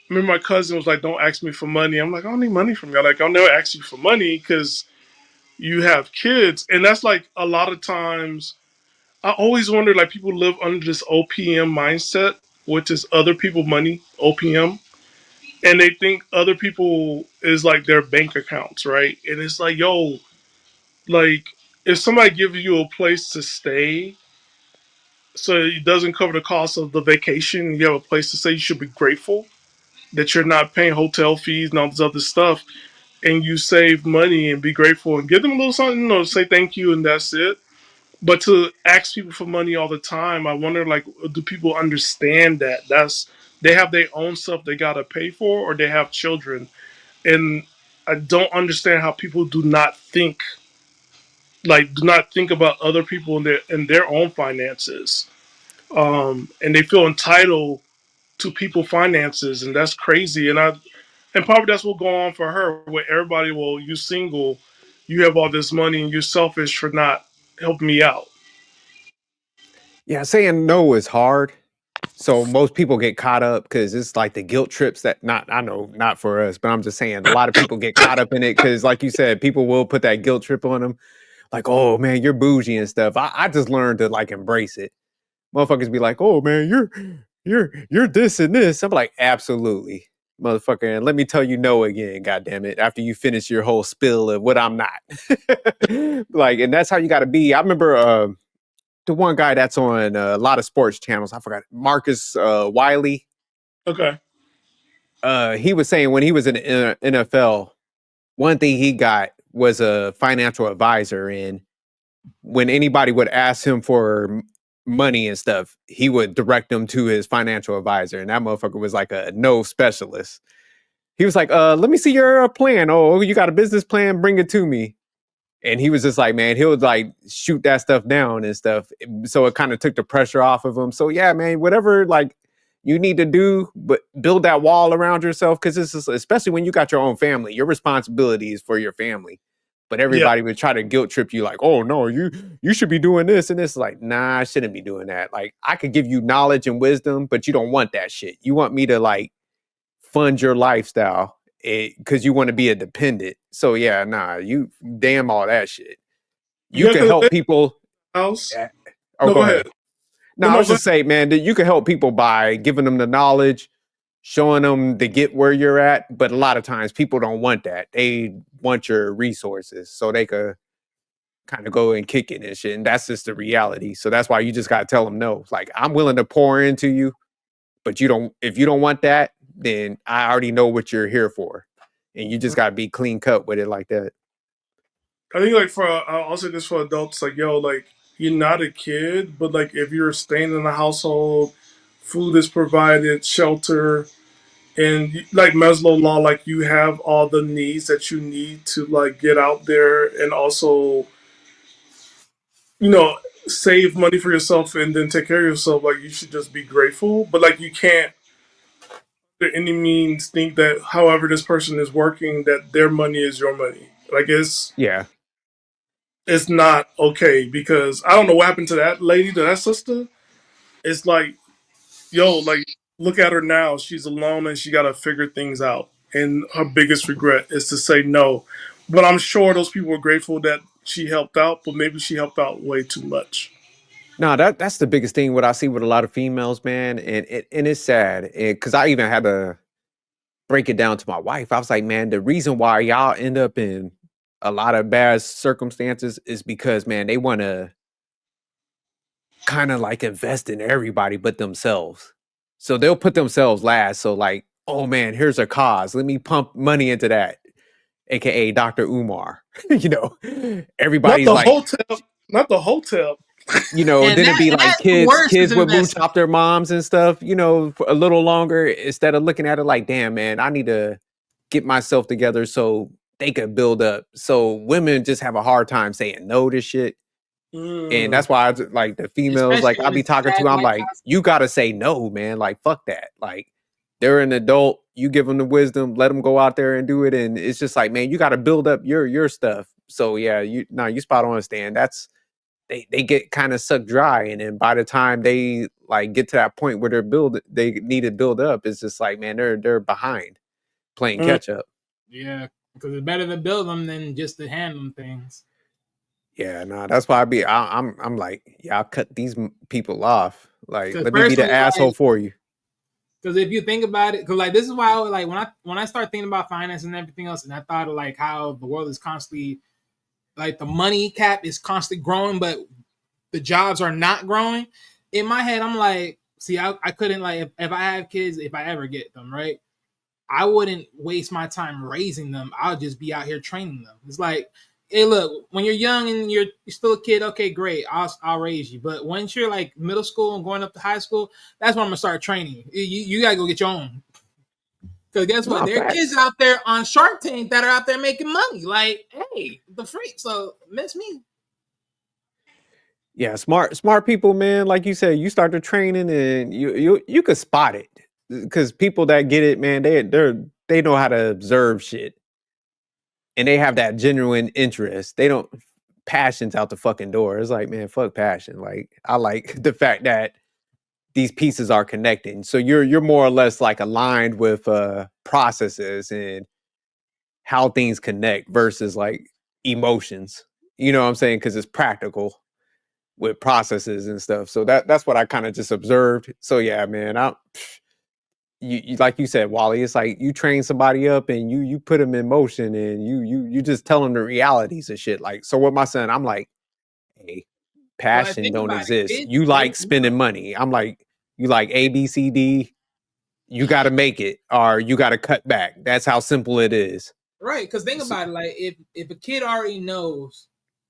remember my cousin was like, "Don't ask me for money." I'm like, "I don't need money from you." Like, I'll never ask you for money because you have kids, and that's like a lot of times. I always wonder like people live under this OPM mindset, which is other people money OPM, and they think other people is like their bank accounts, right? And it's like, yo, like if somebody gives you a place to stay so it doesn't cover the cost of the vacation, you have a place to stay, you should be grateful that you're not paying hotel fees and all this other stuff, and you save money and be grateful and give them a little something, say thank you and that's it. But to ask people for money all the time, I wonder like, do people understand that they have their own stuff they gotta pay for, or they have children, and I don't understand how people do not think about other people in their own finances, and they feel entitled to people finances, and that's crazy. And probably that's what go on for her. Where everybody, well, you single, you have all this money, and you're selfish for not helping me out. Yeah, saying no is hard. So most people get caught up because it's like the guilt trips that I know not for us, but I'm just saying a lot of people get caught up in it because, like you said, people will put that guilt trip on them. Like, oh man, you're bougie and stuff. I just learned to like embrace it. Motherfuckers be like, oh man, you're this and this. I'm like, absolutely, motherfucker. And let me tell you no again, god damn it, after you finish your whole spill of what I'm not. Like, and that's how you gotta be. I remember the one guy that's on a lot of sports channels. I forgot, Marcus Wiley. Okay. He was saying when he was in the NFL, one thing he got was a financial advisor, and when anybody would ask him for money and stuff, he would direct them to his financial advisor, and that motherfucker was like a no specialist. He was like, let me see your plan. Oh, you got a business plan? Bring it to me. And he was just like, man, he would like shoot that stuff down and stuff. So it kind of took the pressure off of him. So yeah, man, whatever like you need to do, but build that wall around yourself. Cause this is especially when you got your own family, your responsibility is for your family. But Yeah. everybody would try to guilt trip you like, oh no, you should be doing this and this. Like, nah, I shouldn't be doing that. Like I could give you knowledge and wisdom, but you don't want that shit. You want me to like fund your lifestyle because you want to be a dependent. So yeah, nah, you damn all that shit. You Yeah, can 'cause help people. house. Oh, No, go go ahead. ahead. No, No, I no, was go just saying, man, that you can help people by giving them the knowledge, showing them to get where you're at. But a lot of times people don't want that. They want your resources so they could kind of go and kick it and shit. And that's just the reality. So that's why you just got to tell them no. Like, I'm willing to pour into you, but if you don't want that, then I already know what you're here for. And you just got to be clean cut with it like that. I think like I'll say this for adults, like, yo, like, you're not a kid, but like if you're staying in a household, food is provided, shelter, and like Maslow law, like you have all the needs that you need to like get out there and also, save money for yourself and then take care of yourself. Like, you should just be grateful, but like you can't by any means think that however this person is working that their money is your money. Like, Yeah. it's not okay, because I don't know what happened to that lady, to that sister. It's like, yo, like, look at her now. She's alone and she got to figure things out. And her biggest regret is to say no. But I'm sure those people were grateful that she helped out, but maybe she helped out way too much. No, that's the biggest thing. What I see with a lot of females, man, and it's sad. Because I even had to break it down to my wife. I was like, man, the reason why y'all end up in a lot of bad circumstances is because, man, they want to kind of like invest in everybody but themselves. So they'll put themselves last. So like, oh man, here's a cause. Let me pump money into that. AKA Dr. Umar. Everybody's not the like hotel. Not the hotel. And then it'd be like kids would mooch off their moms and stuff, for a little longer, instead of looking at it like, damn, man, I need to get myself together so they could build up. So women just have a hard time saying no to shit. And that's why like the females, like I'll be talking to, I'm like, you got to say no, man. Like, fuck that. Like, they're an adult. You give them the wisdom, let them go out there and do it. And it's just like, man, you got to build up your stuff. So yeah, you spot on, Stan. That's, they get kind of sucked dry. And then by the time they like get to that point where they need to build up, it's just like, man, they're behind playing catch up. Yeah. Because it's better to build them than just to hand them things. Yeah, no, that's why I'm like, yeah, I'll cut these people off. Like, let me be the asshole for you. Because if you think about it, because like this is why I was like when I start thinking about finance and everything else, and I thought of like how the world is constantly, like the money cap is constantly growing, but the jobs are not growing. In my head, I'm like, see, I couldn't, like, if I have kids, if I ever get them, right, I wouldn't waste my time raising them. I'll just be out here training them. It's like, hey, look, when you're young and you're still a kid, okay, great, I'll raise you. But once you're like middle school and going up to high school, that's when I'm gonna start training you. You gotta go get your own. Because guess what? There are kids out there on Shark Tank that are out there making money. Like, hey, the freak. So miss me. Yeah, smart people, man. Like you said, you start the training and you could spot it. Because people that get it, man, they know how to observe shit. And they have that genuine interest. They don't, passion's out the fucking door. It's like, man, fuck passion. Like, I like the fact that these pieces are connecting. So you're more or less like aligned with processes and how things connect versus like emotions. You know what I'm saying? Because it's practical with processes and stuff. So that's what I kind of just observed. So yeah, man, you like you said, Wally, it's like you train somebody up and you put them in motion and you just tell them the realities of shit. Like, so with my son, I'm like, hey, passion don't exist. You like spending money. I'm like, you like A, B, C, D, you got to make it or you got to cut back. That's how simple it is. Right. Because think about it. Like, if a kid already knows,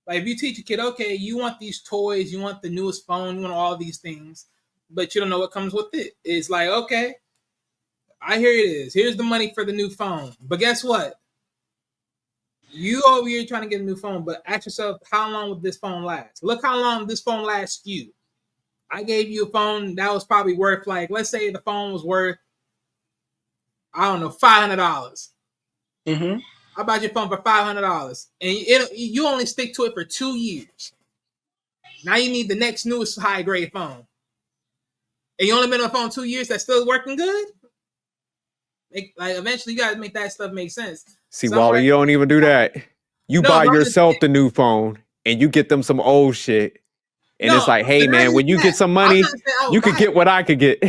like if you teach a kid, okay, you want these toys, you want the newest phone, you want all these things, but you don't know what comes with it. It's like, okay, I hear it is. Here's the money for the new phone. But guess what? You over here trying to get a new phone, but ask yourself, how long would this phone last? Look how long this phone lasts you. I gave you a phone that was probably worth, like, let's say the phone was worth, I don't know, $500. Mm-hmm. I bought your phone for $500, and you only stick to it for 2 years. Now you need the next newest high grade phone, and you only been on the phone 2 years. That's still working good. Like eventually, you gotta make that stuff make sense. See, Wally, you don't even do that. You buy yourself the new phone, and you get them some old shit, and it's like, hey, man, when you get some money, you could get what I could get.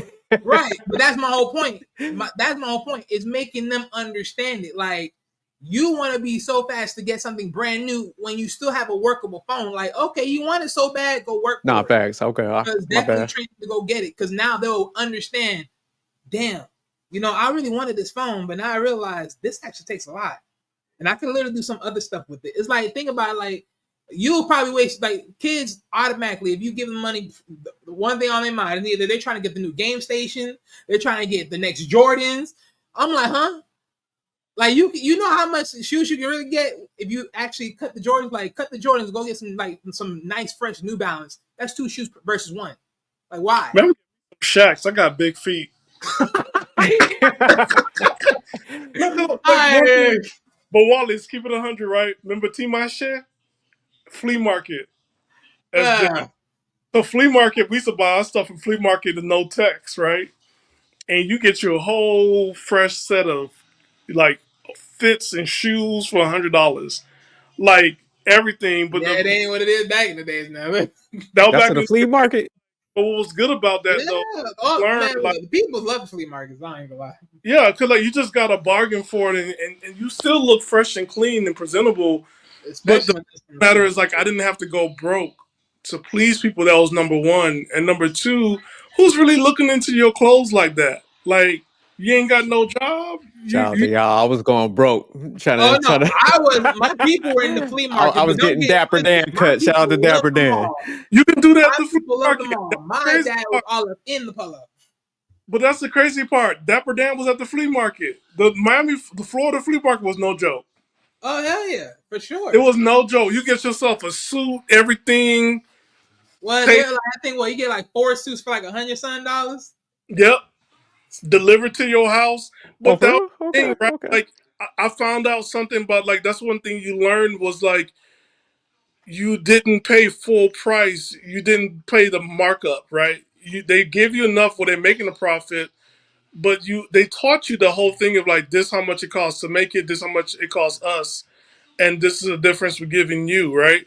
Right, but that's my whole point. That's my whole point. Is making them understand it. Like, you want to be so fast to get something brand new when you still have a workable phone. Like, okay, you want it so bad, go work Nah, for it. facts. Okay, Because my definitely bad. train them to go get it. Because now they'll understand. Damn, I really wanted this phone, but now I realize this actually takes a lot, and I can literally do some other stuff with it. It's like, think about it, like, you'll probably waste, like, kids automatically, if you give them money, the one thing on their mind is either they're trying to get the new game station, they're trying to get the next Jordans. I'm like, huh? Like, you know how much shoes you can really get if you actually cut the Jordans, go get some nice fresh New Balance. That's 2 shoes versus 1. Like, why? Man, Shaqs, I got big feet. No, like one thing, but Wallace, keep it 100, right? Remember Timache? Flea market. So flea market, we used to buy our stuff from flea market to no text, right? And you get your whole fresh set of like fits and shoes for $100, like everything. But Yeah, it ain't what it is back in the days now. that was That's back in in the flea market. But what was good about that though? Oh learn, man, like, the people love flea markets. I ain't gonna lie. yeah, because like you just got a bargain for it, and you still look fresh and clean and presentable. Especially But the matter is, like, I didn't have to go broke to please people. That was number one, and number two, who's really looking into your clothes like that? Like, you ain't got no job. Shout out to y'all. I was going broke. Oh no, my people were in the flea market. I was but don't getting get Dapper Dan twisted. cut. Shout out to Dapper Dan. You can do that at My the flea people love market. them all. That's the My crazy dad was part. all up in the polo. But that's the crazy part. Dapper Dan was at the flea market. The Florida flea market was no joke. Oh hell yeah, for sure. It was no joke. You get yourself a suit, everything. Well, they're like, I think you get like 4 suits for like $100. Yep. Delivered to your house. But that was the Okay, thing, right? Like, I found out something, but like that's one thing you learned was like you didn't pay full price. You didn't pay the markup, right? They give you enough where they're making a profit, but they taught you the whole thing of like this how much it costs to make it, this how much it costs us, and this is the difference we're giving you, right?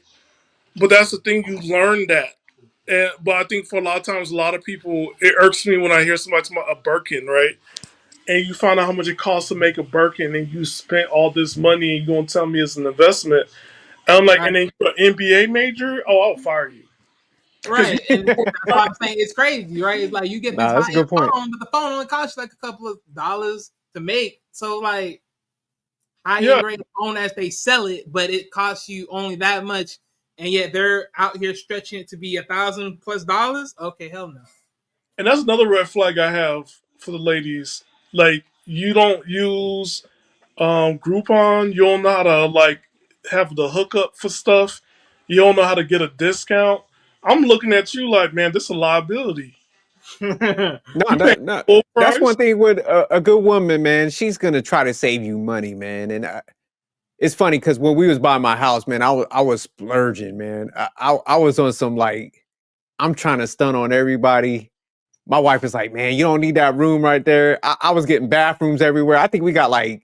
But that's the thing, you learn that. But I think for a lot of times, a lot of people, it irks me when I hear somebody talk about a Birkin, right? And you find out how much it costs to make a Birkin, and you spent all this money, and you're gonna tell me it's an investment. And I'm like, and then you're an MBA major? Oh, I'll fire you. Right, and that's why I'm saying it's crazy, right? It's like you get this that's a good high-end point. phone, but the phone only costs you like a couple of dollars to make. So like high-end grade phone as they sell it, but it costs you only that much, and yet they're out here stretching it to be $1,000+. Okay, hell no. And that's another red flag I have for the ladies. Like, you don't use Groupon. You don't know how to like have the hookup for stuff. You don't know how to get a discount. I'm looking at you like, man, this is a liability. No, that's one thing with a good woman, man. She's gonna try to save you money, man. And it's funny because when we was buying my house, man, I was splurging, man. I was on some like, I'm trying to stun on everybody. My wife was like, man, you don't need that room right there. I was getting bathrooms everywhere. I think we got like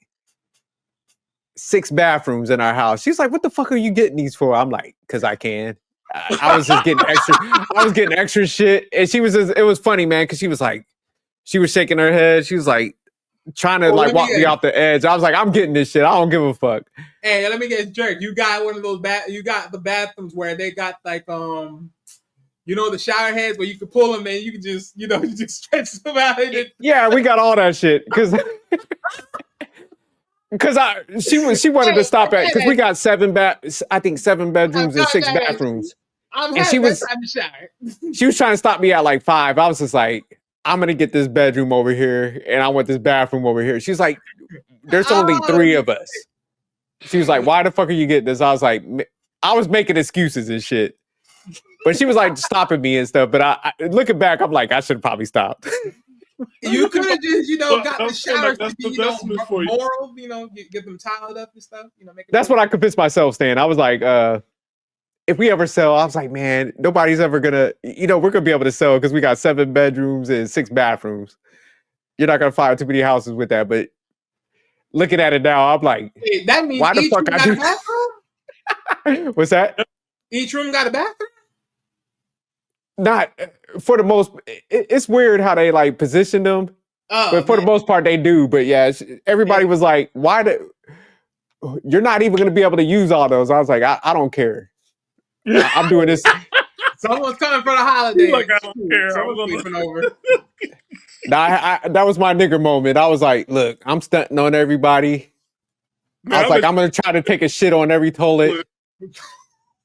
6 bathrooms in our house. She's like, what the fuck are you getting these for? I'm like, because I can. I was just getting extra. I was getting extra shit. And she was just, it was funny, man, because she was like, she was shaking her head. She was like trying to like walk me off the edge. I was like, I'm getting this shit. I don't give a fuck. Hey, let me get jerk. You got one of those you got the bathrooms where they got like the shower heads where you can pull them and you can just you just stretch them out. Yeah, we got all that shit because she wanted to stop at because we got 7 bedrooms and 6 bathrooms. And she was trying to stop me at like 5. I was just like, I'm gonna get this bedroom over here and I want this bathroom over here. She's like, there's only 3 of us. She was like, why the fuck are you getting this? I was like, I was making excuses and shit. But she was like stopping me and stuff. But I looking back, I'm like, I should have probably stopped. You could have just, got the showers that's to be, for you. moral, get them tiled up and stuff. That's what I convinced myself, Stan. I was like, if we ever sell, I was like, man, nobody's ever gonna, we're gonna be able to sell because we got 7 bedrooms and 6 bathrooms. You're not gonna find too many houses with that. But looking at it now, I'm like, wait, that means why the each fuck room I got do? a bathroom? What's that? Each room got a bathroom? not for the most. It's weird how they like position them, Oh but for the man, most part they do. But yeah, everybody was like, "Why do you're not even going to be able to use all those?" I was like, "I don't care. I'm doing this." someone's coming for the holidays. Like, I don't care. I'm Someone's gonna- sleeping over. Nah, that was my nigger moment. I was like, "Look, I'm stunting on everybody." Man, I was like, "I'm going to try to take a shit on every toilet.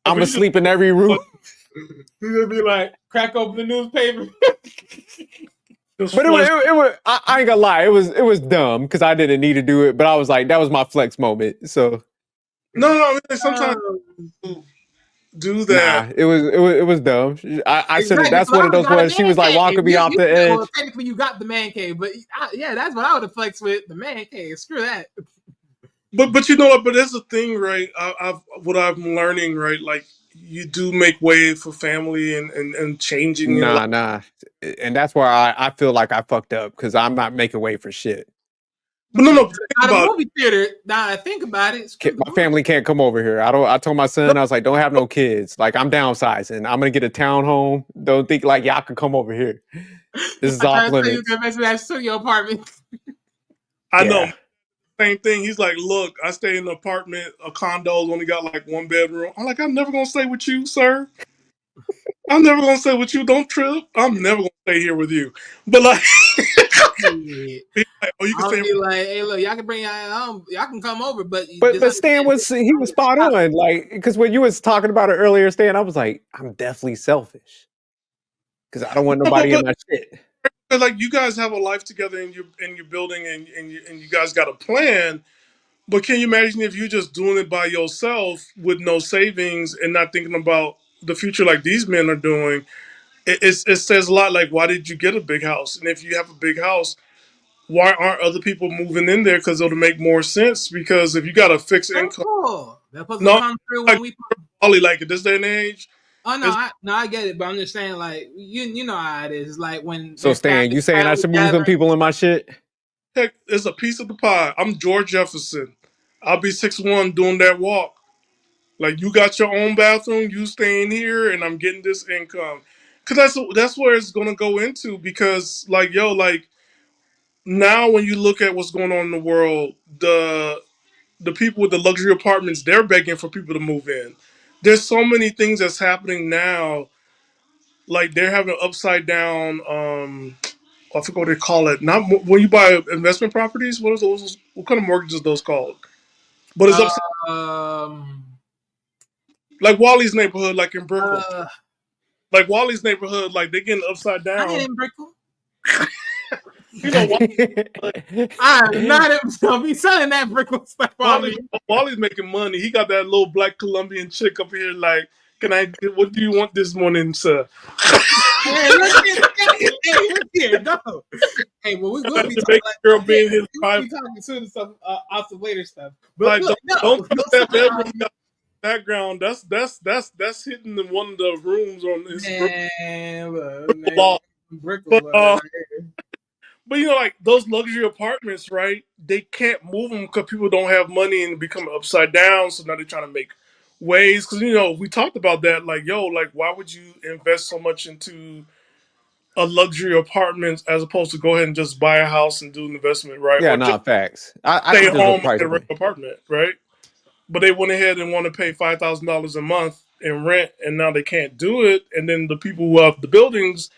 I'm going to sleep in every room." He's gonna be like, crack open the newspaper. But it was I ain't gonna lie, it was dumb because I didn't need to do it, but I was like, that was my flex moment. So no, I mean, sometimes people do that. nah, it was dumb. I should have. Exactly, That's so one I of those would've got a ones. She man was like cave. walking me You- off you- the edge. Well, technically, you got the man cave, but yeah, that's what I would have flexed with the man cave. Screw that. But you know what? But that's the thing, right? What I'm learning, right? Like you do make way for family and changing your life. Nah, and that's where I feel like I fucked up because I'm not making way for shit. But no, think Out of about it. movie theater. Now I think about it. Screw the My family can't come over here. I told my son, I was like, don't have no kids. Like I'm downsizing. I'm gonna get a townhome. Don't think like y'all can come over here. This is I off tried to tell you limits. to mess with that studio apartment. I know. Yeah. Same thing. He's like, look, I stay in an apartment. A condo's only got like one bedroom. I'm like, I'm never gonna stay with you, sir. I'm never gonna stay with you. Don't trip. I'm never gonna stay here with you. But like, Shit. he's like, oh, you can I'll stay. be like, hey, look, y'all can bring y'all home. Y'all can come over, but But Stan was spot on, like because when you was talking about it earlier, Stan, I was like, I'm definitely selfish because I don't want nobody in my shit. Like you guys have a life together and you're building and you guys got a plan. But can you imagine if you just doing it by yourself with no savings and not thinking about the future like these men are doing? It says a lot. Like, why did you get a big house? And if you have a big house, why aren't other people moving in there? Because it'll make more sense. Because if you got a fixed income, That's supposed to no, come through like, when we. probably like at this day and age. Oh no, I get it, but I'm just saying, like you know how it is. It's like when. So Stan, you saying I should move some people in my shit? Heck, it's a piece of the pie. I'm George Jefferson. I'll be 6'1" doing that walk. Like you got your own bathroom, you staying here, and I'm getting this income. Cause that's where it's gonna go into. Because like like now when you look at what's going on in the world, the people with the luxury apartments, they're begging for people to move in. There's so many things that's happening now. Like they're having upside down. I forget what they call it. Not when you buy investment properties. What are those? What kind of mortgages are those called? But it's upside. Like Wally's neighborhood, like in Brickell. Like Wally's neighborhood, like they're getting upside down. I ain't in Brickell. You know, I'm not. Don't be selling that Brickell stuff on me. Wally's making money. He got that little black Colombian chick up here. Like, what do you want this morning, sir? Hey, look here, no. Hey, well, we'll be talking girl being his we'll be talking soon stuff off the later stuff. But Like, look, don't put that no. bedroom background. That's hidden in one of the rooms on his Brickell. But you know, like those luxury apartments, right? They can't move them because people don't have money and become upside down. So now they're trying to make ways. Because you know, we talked about that. Like, like why would you invest so much into a luxury apartment as opposed to go ahead and just buy a house and do an investment, right? Yeah, or nah, just facts. I stay think there's a home price in a point. rental apartment, right? But they went ahead and want to pay $5,000 a month in rent, and now they can't do it. And then the people who have the buildings,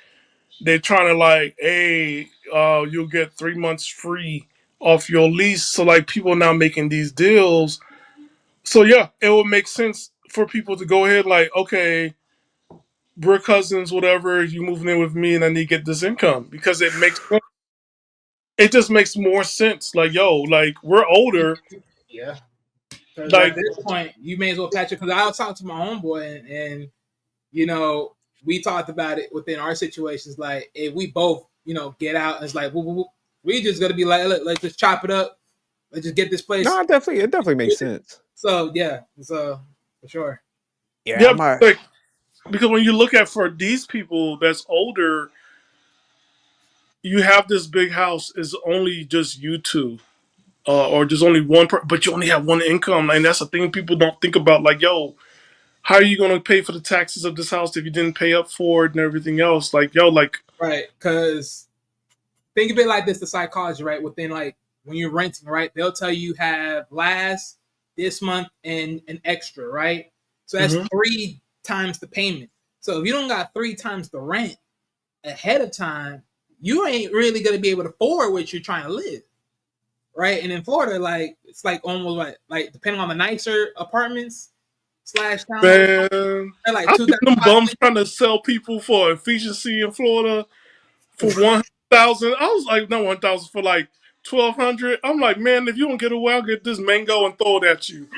they're trying to like, hey, you'll get 3 months free off your lease. So like people are now making these deals. So yeah, it would make sense for people to go ahead like, okay, we're cousins, whatever, you moving in with me and I need to get this income because it makes sense. It just makes more sense. Like, like we're older. Yeah. Because Like at this point, you may as well patch it. Because I was talking to my homeboy, and you know, we talked about it within our situations. Like, if we both, get out, it's like, we just gonna be like, let's just chop it up. Let's just get this place. No, it definitely makes sense. So yeah, so for sure. Yeah, like, because when you look at for these people that's older, you have this big house is only just you two. Or just only one, but you only have one income, and that's the thing people don't think about. Like, how are you gonna pay for the taxes of this house if you didn't pay up for it and everything else? Like, yo, like, Right, because think of it like this: the psychology, right? Within like when you're renting, right? They'll tell you have last, this month, and an extra, right? So that's 3 times the payment. So if you don't got 3 times the rent ahead of time, you ain't really gonna be able to afford what you're trying to live, right? And in Florida, like it's like almost like depending on the nicer apartments / town, man, they're like I see them bums 2,500. trying to sell people for efficiency in Florida for 1,000. I was like, no, 1,000 for like 1,200. I'm like, man, if you don't get away, I'll get this mango and throw it at you.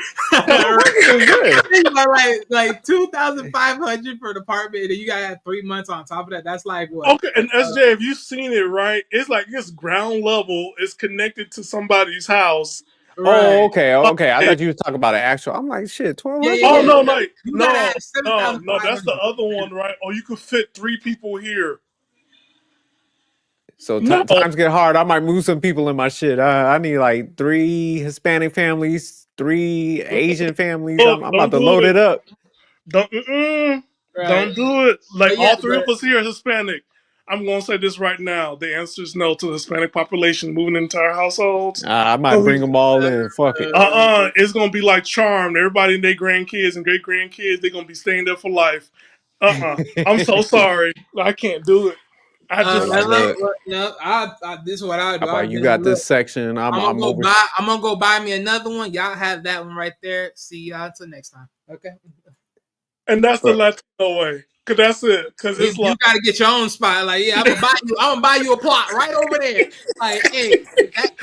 like 2,500 for an apartment, and you gotta have 3 months on top of that. That's like what? Okay, and SJ, if you've seen it, right, it's like it's ground level. It's connected to somebody's house. Oh, okay. I thought you were talking about an actual. I'm like, shit, 1,200. Oh no, like You gotta have no, that's the other one, right? Oh, you could fit 3 people here. So times get hard. I might move some people in my shit. I need like 3 Hispanic families, 3 Asian families. I'm about to load it up. Don't do it. Like all 3 of us here are Hispanic. I'm gonna say this right now. The answer is no to the Hispanic population moving into our households. I might bring them all in. Fuck it. It's gonna be like Charmed. Everybody and their grandkids and great grandkids, they're gonna be staying there for life. I'm so sorry. I can't do it. I just this is what I would do. How about you got this section? I'm gonna go buy me another one. Y'all have that one right there. See y'all until next time. Okay. And that's the Latino way. Cause that's it. Cause it's you gotta get your own spot. Like, yeah, I'm gonna buy you a plot right over there. Like, hey,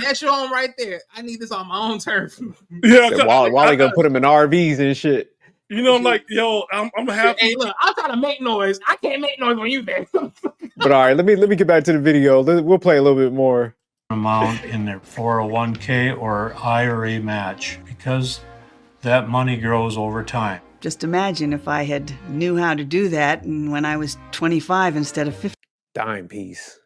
that's your own right there. I need this on my own turf. Yeah, Wally gonna put them in RVs and shit. You know, like, yo, I'm happy. Hey, look, I'm trying to make noise. I can't make noise when you there. But all right, let me get back to the video. We'll play a little bit more. Amount in their 401k or IRA match, because that money grows over time. Just imagine if I had knew how to do that and when I was 25 instead of 50. Dime piece.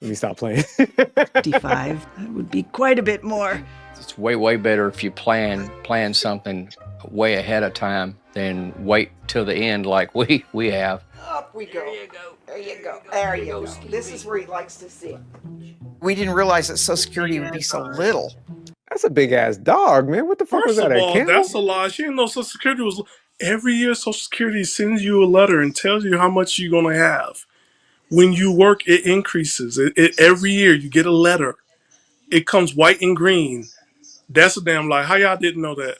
Let me stop playing. 55. That would be quite a bit more. It's way better if you plan something way ahead of time than wait till the end like we have. Up we go. There you go. There you go. There you go. This is where he likes to sit. We didn't realize that Social Security would be so little. That's a big ass dog, man. What the fuck was that? First of all, that's a lie. She didn't know Social Security was. Every year, Social Security sends you a letter and tells you how much you're gonna have. When you work, it increases. Every year, you get a letter. It comes white and green. That's a damn lie. How y'all didn't know that?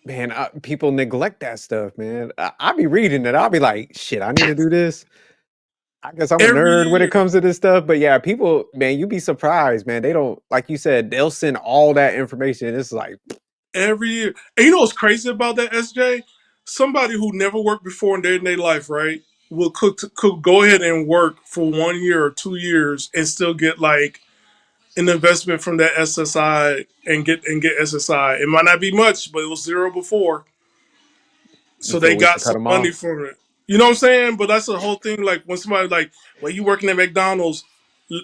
Man, people neglect that stuff, man. I'll be reading it. I'll be like, shit, I need to do this. I guess I'm a nerd when it comes to this stuff. But yeah, people, man, you'd be surprised, man. They don't, like you said, they'll send all that information. It's like every year. And you know what's crazy about that, SJ? Somebody who never worked before in their life, right, will could go ahead and work for 1 year or 2 years and still get like an investment from that SSI and get SSI. It might not be much, but it was 0 before. So they got some money from it. You know what I'm saying? But that's the whole thing. Like when somebody like, well, you working at McDonald's,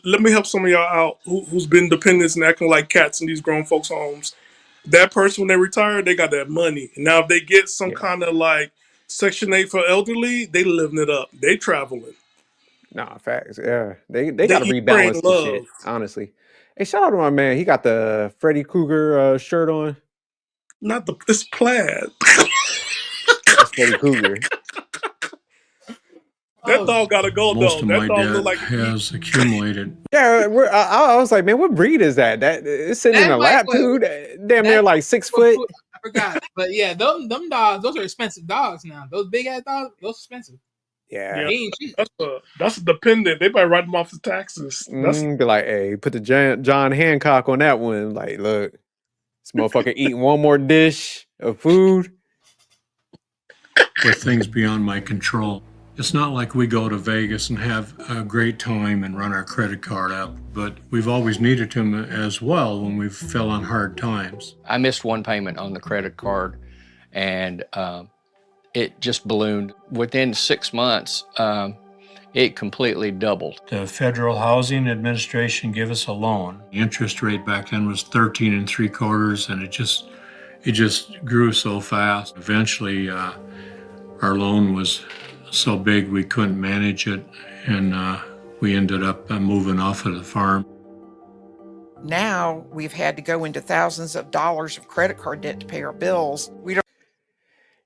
let me help some of y'all out who's been dependents and acting like cats in these grown folks' homes. That person, when they retire, they got that money. And now if they get some kind of like Section 8 for elderly, they living it up. They traveling. Nah, facts. Yeah. They got to rebalance the shit, honestly. Hey, shout out to my man. He got the Freddy Krueger shirt on. It's plaid. That's Freddy Krueger. That dog gotta go though. Most of that my dog debt look like has accumulated. Yeah, I was like, man, what breed is that? That it's sitting in a lap, dude. Damn near like 6 foot. I forgot, but yeah, them dogs, those are expensive dogs now. Those big ass dogs, those expensive. Yeah, that's a dependent. They might write them off the taxes. Be like, hey, put the John Hancock on that one. Like, look, this motherfucker eating one more dish of food. With things beyond my control. It's not like we go to Vegas and have a great time and run our credit card up, but we've always needed them as well when we fell on hard times. I missed one payment on the credit card, and it just ballooned. Within 6 months, it completely doubled. The Federal Housing Administration gave us a loan. The interest rate back then was 13 3/4, and it just grew so fast. Eventually, our loan was so big we couldn't manage it, and we ended up moving off of the farm. Now we've had to go into thousands of dollars of credit card debt to pay our bills. We don't.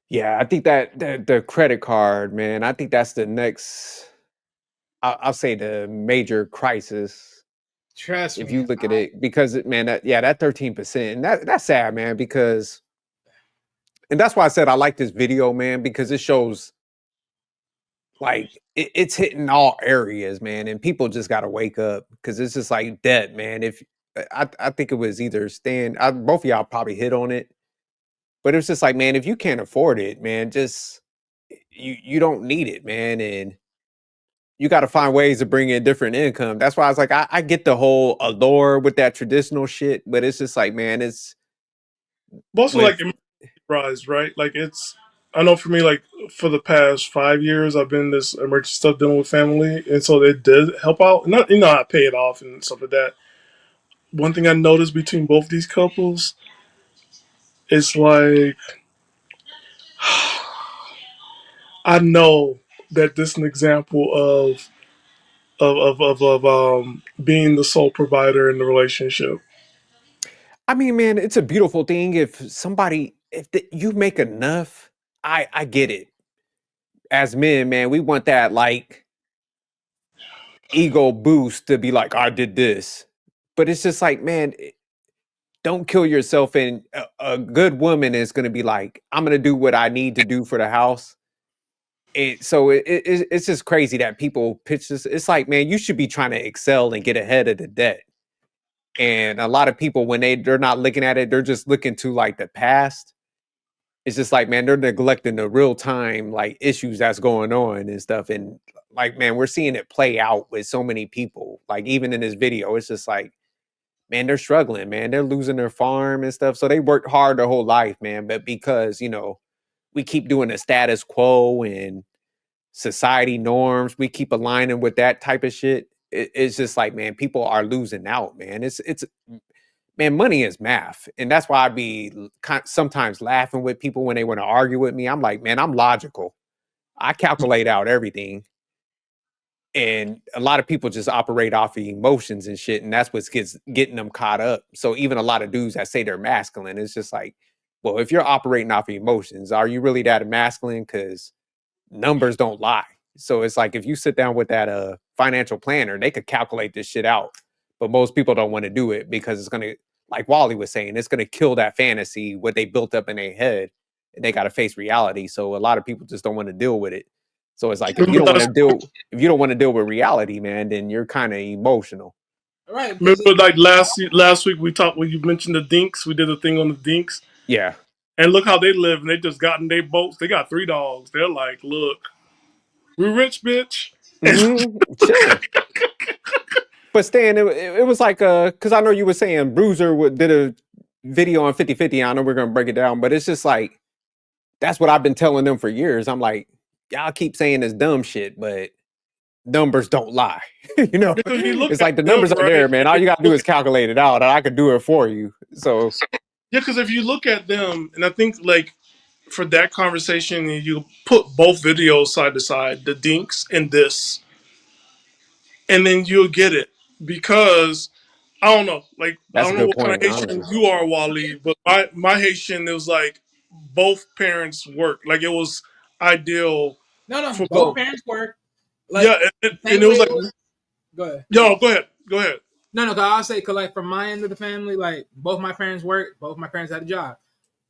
Yeah, I think that the credit card, man, I think that's the next, I'll say the major crisis Trust if me. you look at it, because man, that 13%, and that's sad, man, because, and that's why I said I like this video, man, because it shows like it's hitting all areas, man, and people just got to wake up because it's just like debt, man. If I think it was either Stan, both of y'all probably hit on it, but it's just like, man, if you can't afford it, man, just you don't need it, man, and you got to find ways to bring in different income. That's why I was like, I get the whole allure with that traditional shit, but it's just like, man, it's But also, with like, rise, right? Like, it's, I know for me, like, for the past 5 years, I've been in this emergency stuff dealing with family. And so it did help out. Not, I pay it off and stuff like that. One thing I noticed between both these couples is like, I know that this is an example of being the sole provider in the relationship. I mean, man, it's a beautiful thing if somebody, you make enough. I get it. As men, man, we want that like ego boost to be like, I did this. But it's just like, man, don't kill yourself. And a good woman is going to be like, I'm going to do what I need to do for the house. So it's just crazy that people pitch this. It's like, man, you should be trying to excel and get ahead of the debt. And a lot of people, when they're not looking at it, they're just looking to like the past. It's just like, man, they're neglecting the real time like issues that's going on and stuff. And like, man, we're seeing it play out with so many people. Like even in this video, it's just like, man, they're struggling, man. They're losing their farm and stuff. So they worked hard their whole life, man. But because, we keep doing the status quo and society norms, we keep aligning with that type of shit. It's just like, man, people are losing out, man. It's man, money is math. And that's why I be sometimes laughing with people when they want to argue with me. I'm like, man, I'm logical. I calculate out everything. And a lot of people just operate off of emotions and shit. And that's what's getting them caught up. So even a lot of dudes that say they're masculine, it's just like, well, if you're operating off of emotions, are you really that masculine? Because numbers don't lie. So it's like if you sit down with that financial planner, they could calculate this shit out. But most people don't want to do it because it's gonna, like Wally was saying, it's gonna kill that fantasy, what they built up in their head, and they gotta face reality. So a lot of people just don't want to deal with it. So it's like if you don't want to deal with reality, man, then you're kind of emotional. Right. Remember, like last week we talked when you mentioned the dinks. We did a thing on the dinks. Yeah. And look how they live. And they just got in their boats. They got 3 dogs. They're like, look, we're rich, bitch. Chilling. But Stan, it was like, because I know you were saying Bruiser did a video on 50/50. I know we're gonna break it down, but it's just like that's what I've been telling them for years. I'm like, y'all keep saying this dumb shit, but numbers don't lie. It's like the numbers are there, man. All you gotta do is calculate it out, and I could do it for you. So yeah, because if you look at them, and I think like for that conversation, you put both videos side to side, the dinks and this, and then you'll get it. Because I don't know, like that's I a don't know good what kind of point, Haitian honestly. you are, Wally, but my Haitian, it was like both parents work. Like it was ideal No, for both both. parents work. Like, Yeah, and it was like, go ahead. Yo, go ahead. No, cause I'll say, cause like from my end of the family, like both my parents work, both my parents had a job.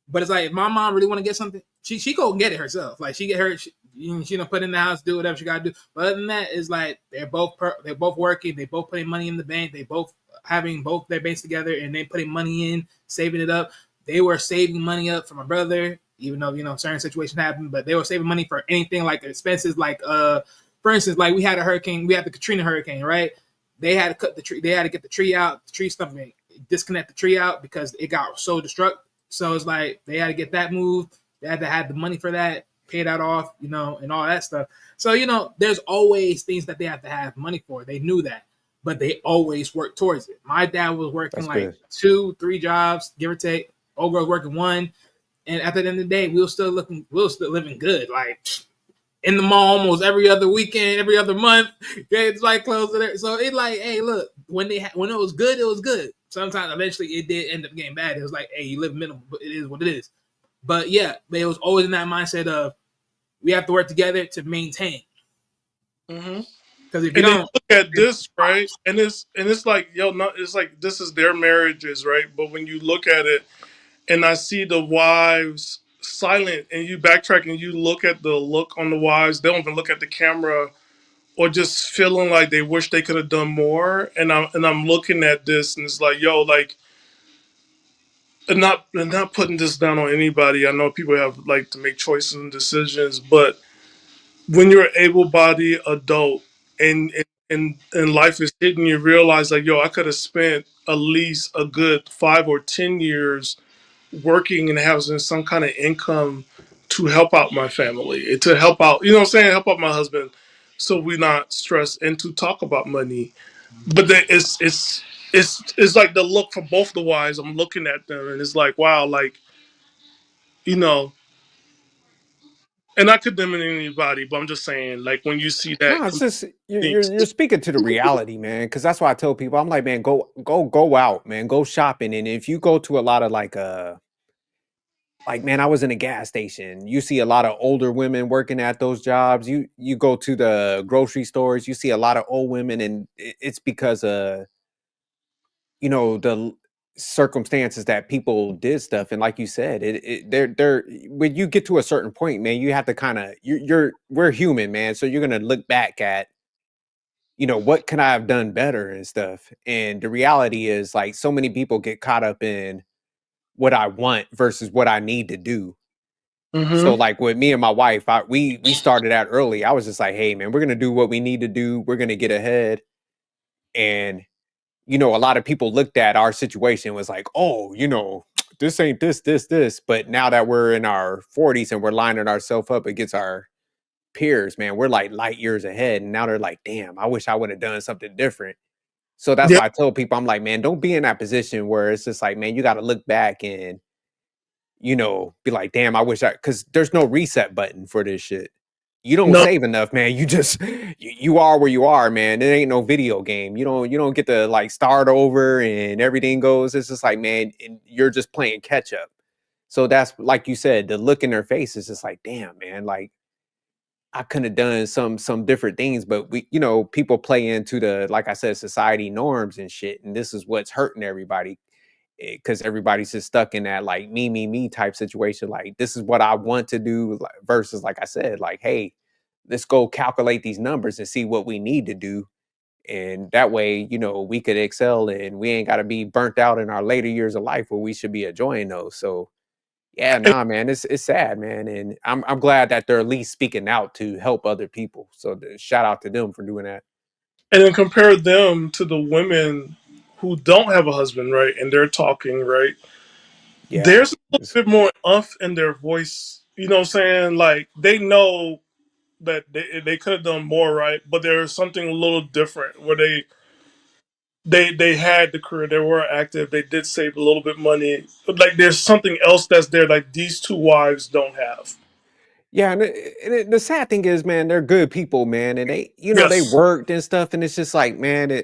But it's like if my mom really want to get something, she go get it herself. Like she get her, she put in the house, do whatever she got to do. But other than that, it's like they're both working, they both putting money in the bank, they both having both their banks together, and they putting money in, saving it up. They were saving money up for my brother, even though certain situations happened, but they were saving money for anything like expenses, like for instance, like we had the Katrina hurricane, right? They had to cut the tree, they had to get the tree out, the tree stump, disconnect the tree out because it got so destructive. So it's like they had to get that moved. They had to have the money for that, pay that off, and all that stuff. So, there's always things that they have to have money for. They knew that, but they always work towards it. My dad was working That's good. 2-3 jobs, give or take, old girl's working one, and at the end of the day, we were still living good. Like in the mall almost every other weekend, every other month. It's like close to there. So it's like, hey, look, when it was good, it was good. Sometimes eventually it did end up getting bad. It was like, hey, you live minimal, but it is what it is. But yeah, it was always in that mindset of we have to work together to maintain. Mm-hmm. Because if you don't look at this, right, and it's like, it's like this is their marriages, right? But when you look at it, and I see the wives silent, and you backtrack and you look at the look on the wives, they don't even look at the camera, or just feeling like they wish they could have done more. And I'm looking at this, and it's like, like, and not putting this down on anybody. I know people have like to make choices and decisions, but when you're an able-bodied adult and life is hitting you, realize like, I could have spent at least a good 5 or 10 years working and having some kind of income to help out my family, to help out, you know what I'm saying, help out my husband, so we're not stressed, and to talk about money. But then it's like the look for both the wives. I'm looking at them, and it's like, wow, like, you know, and not condemning anybody, but I'm just saying, like, when you see that No, it's just things. you're speaking to the reality, man. Because that's why I tell people, I'm like, man, go out, man, go shopping, and if you go to a lot of like, man, I was in a gas station. You see a lot of older women working at those jobs. You go to the grocery stores, you see a lot of old women, and it's because of the circumstances that people did stuff. And like you said, they're when you get to a certain point, man, you have to kind of we're human, man. So you're gonna look back at what can I have done better and stuff. And the reality is, like, so many people get caught up in what I want versus what I need to do. So Mm-hmm. like with me and my wife, we started out early. I was just like, hey man, we're gonna do what we need to do. We're gonna get ahead. And a lot of people looked at our situation and was like, oh, this ain't this. But now that we're in our 40s and we're lining ourselves up against our peers, man, we're like light years ahead. And now they're like, damn, I wish I would have done something different. So that's Yeah. why I tell people, I'm like, man, don't be in that position where it's just like, man, you got to look back and, be like, damn, I wish because there's no reset button for this shit. You don't No. save enough, man. You just, you are where you are, man. It ain't no video game. You don't get to like start over and everything goes. It's just like, man, you're just playing catch up. So that's like you said, the look in their face is just like, damn, man, like I could have done some different things, but people play into the, like I said, society norms and shit. And this is what's hurting everybody because everybody's just stuck in that like me type situation. Like, this is what I want to do versus, like I said, like, hey, let's go calculate these numbers and see what we need to do. And that way, we could excel and we ain't got to be burnt out in our later years of life where we should be enjoying those. So yeah, nah, man, it's sad, man, and I'm glad that they're at least speaking out to help other people. So shout out to them for doing that. And then compare them to the women who don't have a husband, right? And they're talking, right? Yeah, There's a little bit more umph in their voice. You know what I'm saying? Like, they know that they could have done more, right? But there's something a little different where they had the career, they were active, they did save a little bit money. But like, there's something else that's there, like these two wives don't have. yeah, and the sad thing is, man, they're good people, man, and they Yes. worked and stuff, and it's just like, man,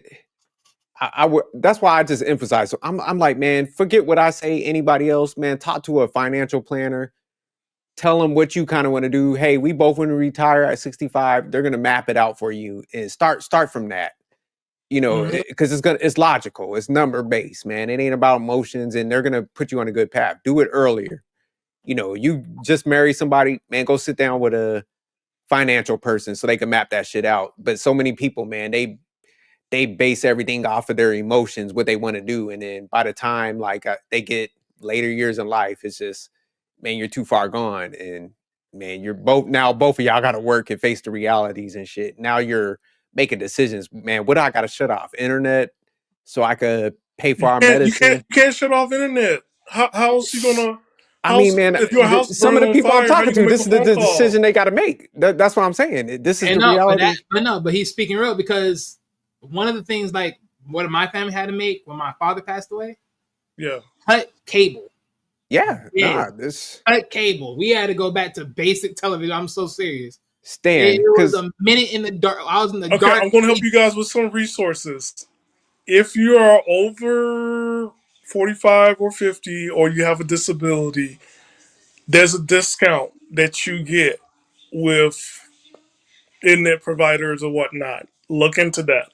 I would. That's why I just emphasize. So I'm like, man, forget what I say. Anybody else, man, talk to a financial planner. Tell them what you kind of want to do. Hey, we both want to retire at 65. They're gonna map it out for you and start from that. Mhm. Because it's logical, it's number based, man. It ain't about emotions, and they're gonna put you on a good path. Do it earlier. You just marry somebody, man. Go sit down with a financial person so they can map that shit out. But so many people, man, they base everything off of their emotions, what they want to do, and then by the time like they get later years in life, it's just, man, you're too far gone, and man, both of y'all got to work and face the realities and shit. Now you're making decisions, man. What do I got to shut off? Internet so I could pay for our medicine. You can't shut off internet. How else you gonna I mean, man, if your house some of burning the on people I'm fire? How talking you gonna to, make this a is the phone call? decision they got to make. That's what I'm saying. This is And the no, reality. but he's speaking real because one of the things like what my family had to make when my father passed away, Yeah. cut cable. Yeah, Yeah. nah, this Cut cable. We had to go back to basic television. I'm so serious. Stan, It was because a minute in the dark. I was in the Okay, dark. I'm going to help you guys with some resources. If you are over 45 or 50 or you have a disability, there's a discount that you get with internet providers or whatnot. Look into that.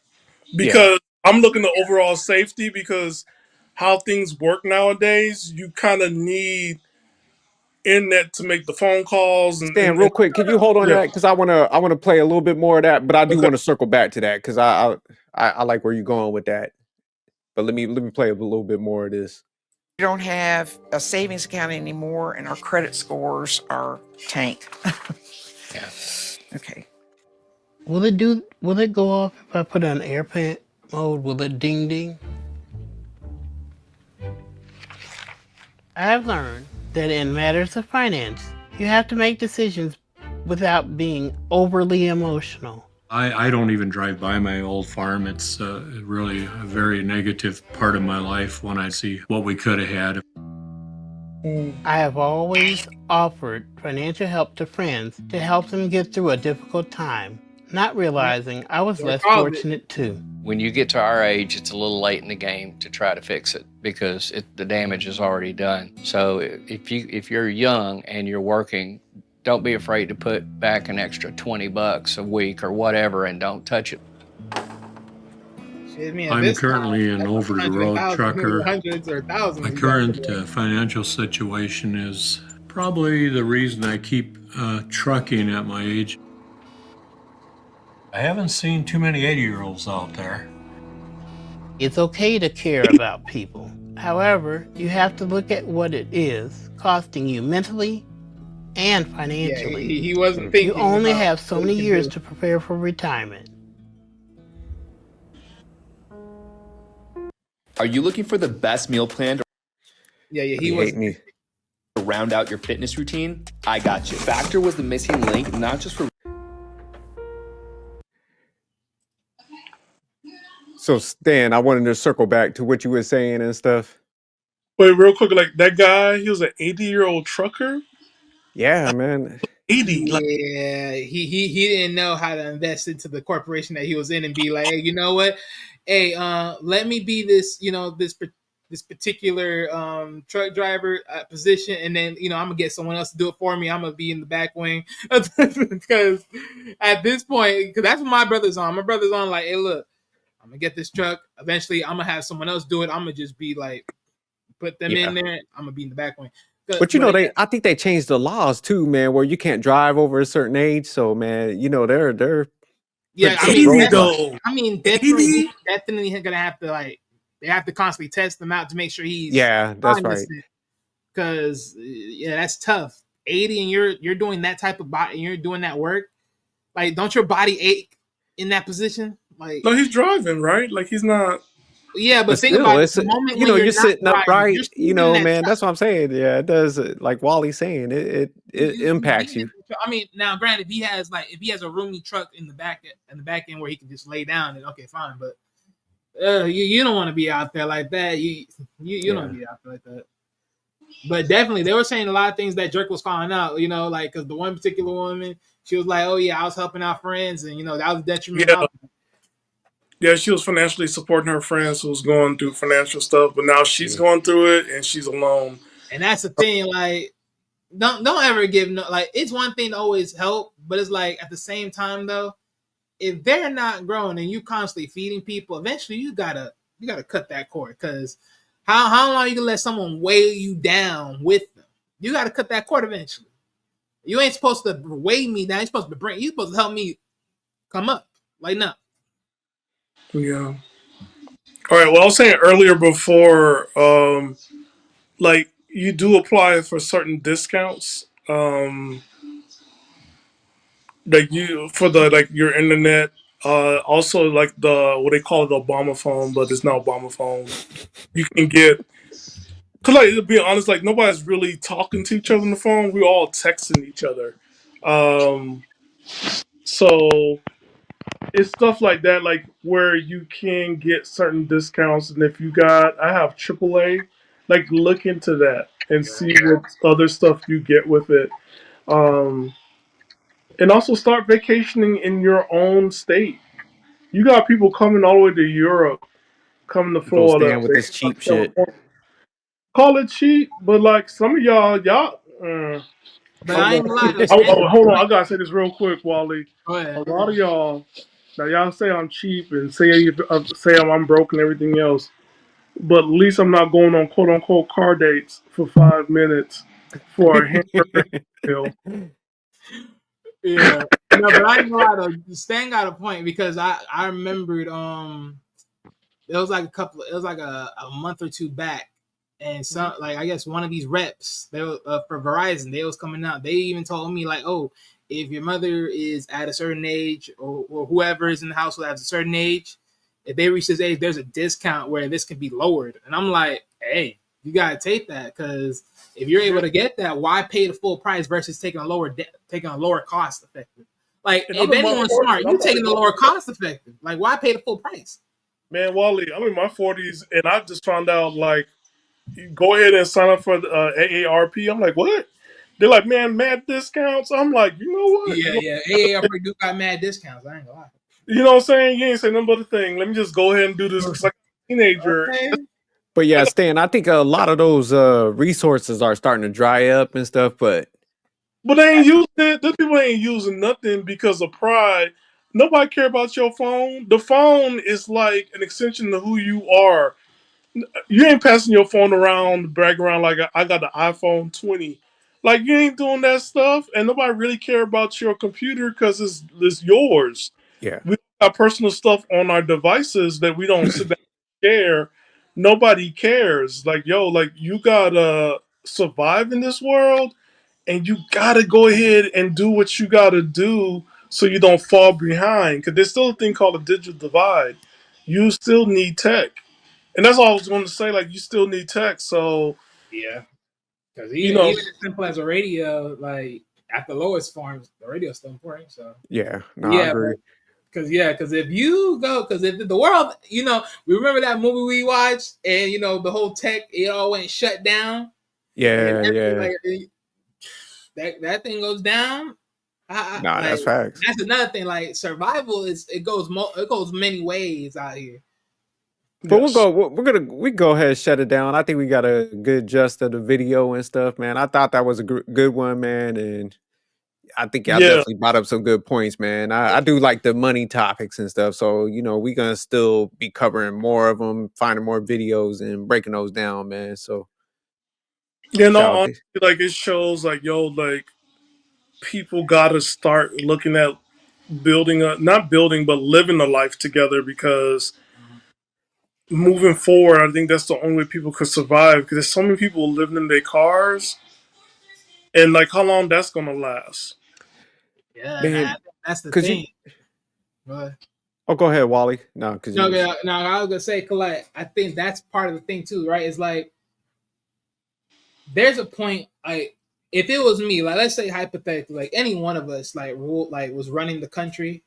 yeah, Because I'm looking at overall safety because how things work nowadays, you kind of need internet to make the phone calls Stan, and real quick, can you hold on to yeah. that? Because I wanna play a little bit more of that, but I do Okay. want to circle back to that because I like where you're going with that. But let me play a little bit more of this. We don't have a savings account anymore, and our credit scores are tank. Yeah. Okay. Will it go off if I put it on airplane mode? Will it ding ding? I've learned that in matters of finance, you have to make decisions without being overly emotional. I don't even drive by my old farm. It's really a very negative part of my life when I see what we could have had. I have always offered financial help to friends to help them get through a difficult time, not realizing I was less fortunate too. When you get to our age, it's a little late in the game to try to fix it because the damage is already done. So if you're young and you're working, don't be afraid to put back an extra $20 a week or whatever, and don't touch it. Shit, man, I'm this currently time, an that's over-the-road 100,000, trucker. hundreds or thousands. My you current got to do. financial situation is probably the reason I keep trucking at my age. I haven't seen too many 80-year-olds out there. It's okay to care about people. However, you have to look at what it is costing you mentally and financially. Yeah, he wasn't thinking. You only about have so what many he could years do. to prepare for retirement. Are you looking for the best meal plan Yeah, he He was. hate me. to round out your fitness routine? I got you. Factor was the missing link, not just for So Stan, I wanted to circle back to what you were saying and stuff. Wait, real quick, like that guy, he was an 80-year-old trucker. Yeah, man. 80, like Yeah, he didn't know how to invest into the corporation that he was in and be like, hey, you know what? Hey, let me be this, this particular truck driver position, and then I'm gonna get someone else to do it for me. I'm gonna be in the back wing because at this point, because that's what my brother's on. My brother's on like, hey, look, I'm gonna get this truck. Eventually, I'm gonna have someone else do it. I'm gonna just be like, put them Yeah. in there. I'm gonna be in the back wing. But I think they changed the laws too, man, where you can't drive over a certain age. So man, they're Yeah, putting I some mean, roadblocks. definitely gonna have to they have to constantly test them out to make sure he's Yeah, that's right. Because that's tough. 80 and you're doing that type of body and you're doing that work. Like, don't your body ache in that position? Like, no, he's driving, right? Like he's not. yeah, But but think still, about it. it's The moment when you're you're not sitting driving, upright, you're still in that man. truck. That's what I'm saying. Yeah, it does. Like Wally's saying, it impacts you. I mean, now granted, if he has a roomy truck in the back end where he can just lay down, then okay, fine. But you don't want to be out there like that. You don't want to be out there like that. But definitely, they were saying a lot of things that Jerk was calling out. Like because the one particular woman, she was like, "Oh yeah, I was helping out friends, and that was detrimental." Yeah, she was financially supporting her friends who was going through financial stuff, but now she's going through it and she's alone. And that's the thing, like, don't ever give it's one thing to always help, but it's like at the same time though, if they're not growing and you constantly feeding people, eventually you gotta cut that cord because how long you gonna let someone weigh you down with them? You gotta cut that cord eventually. You ain't supposed to weigh me down. You're supposed to help me come up, like no. Yeah. All right. Well, I was saying earlier before, like you do apply for certain discounts. Like you for your internet. Also like the what they call it the Obama phone, but it's not Obama phone. You can get. Cause like to be honest, like nobody's really talking to each other on the phone. We're all texting each other. So it's stuff like that, like where you can get certain discounts, and if you got, I have AAA, like look into that. and see what other stuff you get with it. Um, and also start vacationing in your own state. You got people coming all the way to Europe, coming to Go Florida, stand with this cheap shit. California. Call it cheap, but like some of y'all. But I ain't gonna lie though. Hold on, I gotta say this real quick, Wally. Go A ahead. lot of y'all now y'all say I'm cheap and say I'm broke and everything else, but at least I'm not going on quote unquote car dates for 5 minutes for a hamburger meal. Yeah. No, but I ain't gonna lie though. Stan got a point because I remembered it was like a month or two back, and some like I guess one of these reps they were, for Verizon, they was coming out. They even told me like, oh, if your mother is at a certain age or whoever is in the household at a certain age, if they reach this age, there's a discount where this can be lowered. And I'm like, hey, you gotta take that because if you're able to get that, why pay the full price versus taking a lower cost effective? Like if anyone's smart, you're taking the lower cost effective. Like why pay the full price? Man, Wally, I'm in my 40s and I just found out like, go ahead and sign up for the AARP. I'm like, what? They're like, man, mad discounts. I'm like, you know what? Yeah. AARP do got mad discounts. I ain't gonna lie. You know what I'm saying? You ain't saying nothing but a thing. Let me just go ahead and do this because like a teenager. Okay. But yeah, Stan, I think a lot of those resources are starting to dry up and stuff. But they ain't using it. Those people ain't using nothing because of pride. Nobody care about your phone. The phone is like an extension of who you are. You ain't passing your phone around, brag around like I got the iPhone 20. Like you ain't doing that stuff, and nobody really care about your computer because it's yours. yeah, We got personal stuff on our devices that we don't sit down and share. Nobody cares. Like yo, like you gotta survive in this world, and you gotta go ahead and do what you gotta do so you don't fall behind. Because there's still a thing called a digital divide. You still need tech. And that's all I was going to say. Like, you still need tech. So, Yeah. Because you know, even as simple as a radio, like at the lowest forms, the radio's still important. So yeah, no, I yeah, agree. because if you go, because if the world, we remember that movie we watched, and the whole tech, it all went shut down, and Yeah, everything yeah. that thing goes down. Nah, Like that's facts. that's another thing. Like survival it goes many ways out here. But yes. we go ahead and shut it down. I think we got a good gist of the video and stuff, man. I thought that was a good one, man, and I think y'all Yeah. definitely brought up some good points, man. I do like the money topics and stuff, so we gonna still be covering more of them, finding more videos and breaking those down, man. So No, shout out honestly, like, it shows, like, yo, like, people got to start looking at not building, but living a life together because moving forward, I think that's the only way people could survive because there's so many people living in their cars and, like, how long that's going to last. Yeah, man, that's the cause thing. But oh, go ahead, Wally. No, cause no, you was, no, I was gonna say, Colette, I think that's part of the thing too, right? It's like there's a point, like if it was me, like let's say hypothetically, like any one of us, was running the country,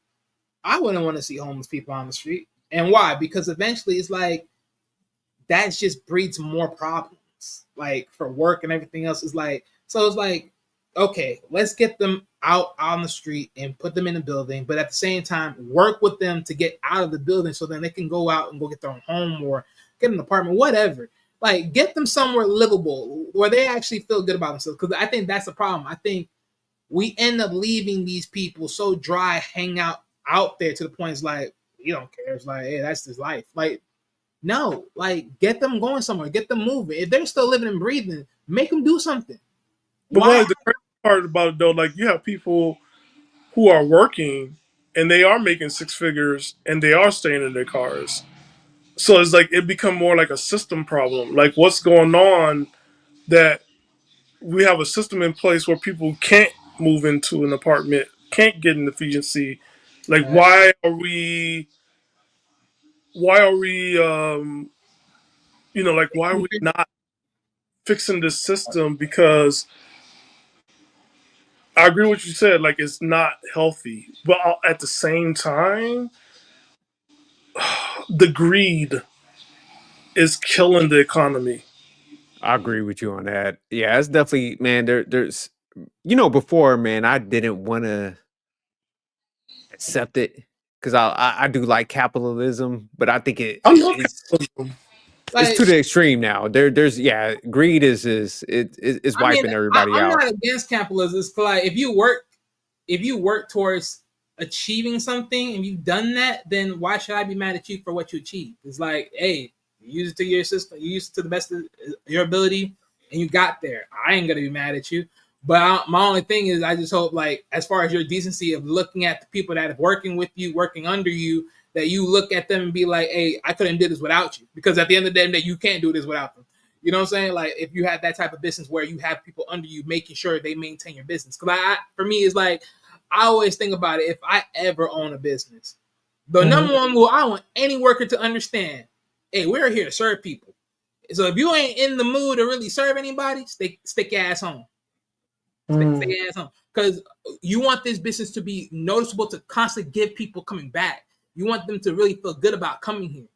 I wouldn't want to see homeless people on the street. And why? Because eventually it's like that just breeds more problems, like for work and everything else. Is like so it's like okay, let's get them out on the street and put them in a building, but at the same time work with them to get out of the building so then they can go out and go get their own home or get an apartment, whatever. Like get them somewhere livable where they actually feel good about themselves. Because I think that's the problem. I think we end up leaving these people so dry, hang out there to the point it's like you don't care. It's like, hey, that's his life. Like, no, like get them going somewhere, get them moving. If they're still living and breathing, make them do something. But Why? one of the crazy part about it, though, like, you have people who are working and they are making six figures and they are staying in their cars. So it's like it become more like a system problem. Like what's going on that we have a system in place where people can't move into an apartment, can't get an efficiency. Like why are we like why are we not fixing this system? Because I agree with what you said, like it's not healthy. But at the same time, the greed is killing the economy. I agree with you on that. Yeah, it's definitely, man. There's, before, man, I didn't want to accept it because I do like capitalism, but I think I love it's Like, to the extreme now. There's greed is I mean, wiping everybody I'm out. not against capitalism. It's like if you work towards achieving something and you've done that, then why should I be mad at you for what you achieved? It's like, hey, you use it to your system, you use it to the best of your ability, and you got there. I ain't gonna be mad at you. But my only thing is, I just hope, like, as far as your decency of looking at the people that are working with you, working under you, that you look at them and be like, hey, I couldn't do this without you. Because at the end of the day, you can't do this without them. You know what I'm saying? Like, if you have that type of business where you have people under you making sure they maintain your business. Because for me, it's like, I always think about it. If I ever own a business, the number one rule I want any worker to understand, hey, we're here to serve people. So if you ain't in the mood to really serve anybody, stick your ass home. Stick your ass home. Because you want this business to be noticeable, to constantly give people coming back. You want them to really feel good about coming here.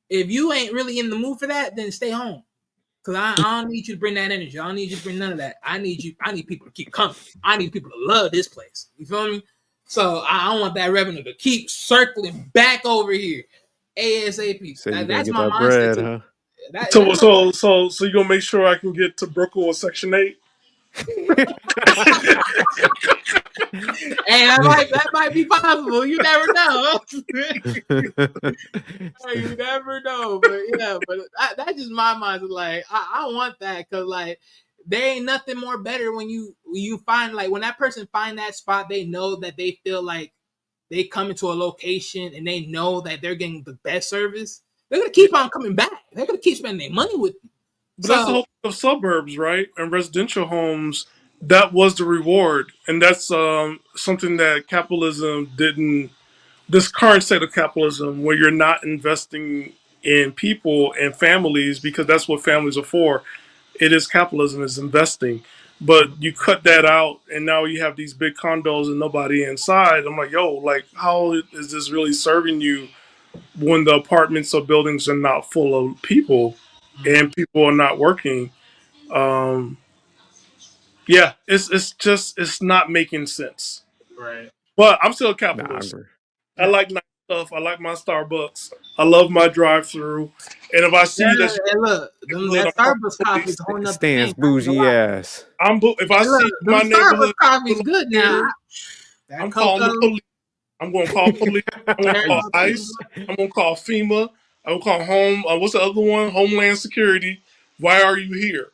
If you ain't really in the mood for that, then stay home. Because I don't need you to bring that energy. I don't need you to bring none of that. I need people to keep coming. I need people to love this place. You feel me? So I want that revenue to keep circling back over here. ASAP. So you That's get my that mindset. bread, huh? So you gonna make sure I can get to Brooklyn with Section 8? And that might be possible. You never know. You never know. But yeah, that's just my mind. Like, I want that, because like there ain't nothing more better when you find, like, when that person find that spot, they know that they feel like they come into a location and they know that they're getting the best service. They're gonna keep on coming back. They're gonna keep spending their money with you. But that's the whole thing of suburbs, right? And residential homes, that was the reward. And that's something that capitalism didn't, this current state of capitalism, where you're not investing in people and families, because that's what families are for. It is capitalism, is investing. But you cut that out, and now you have these big condos and nobody inside. I'm like, yo, like, how is this really serving you when the apartments or buildings are not full of people and people are not working? Um, yeah, it's not making sense. Right. But I'm still a Nah, I capitalist. agree. I like nice stuff. I like my Starbucks. I love my drive-through. And if I see that, and look, that Starbucks coffee is a whole nother Stands thing. bougie ass. if I see my Starbucks neighborhood coffee is good now. I'm calling the police. I'm going to call police. I'm going to call ICE. I'm going to call FEMA. I'm going to call what's the other one? Homeland Security. Why are you here?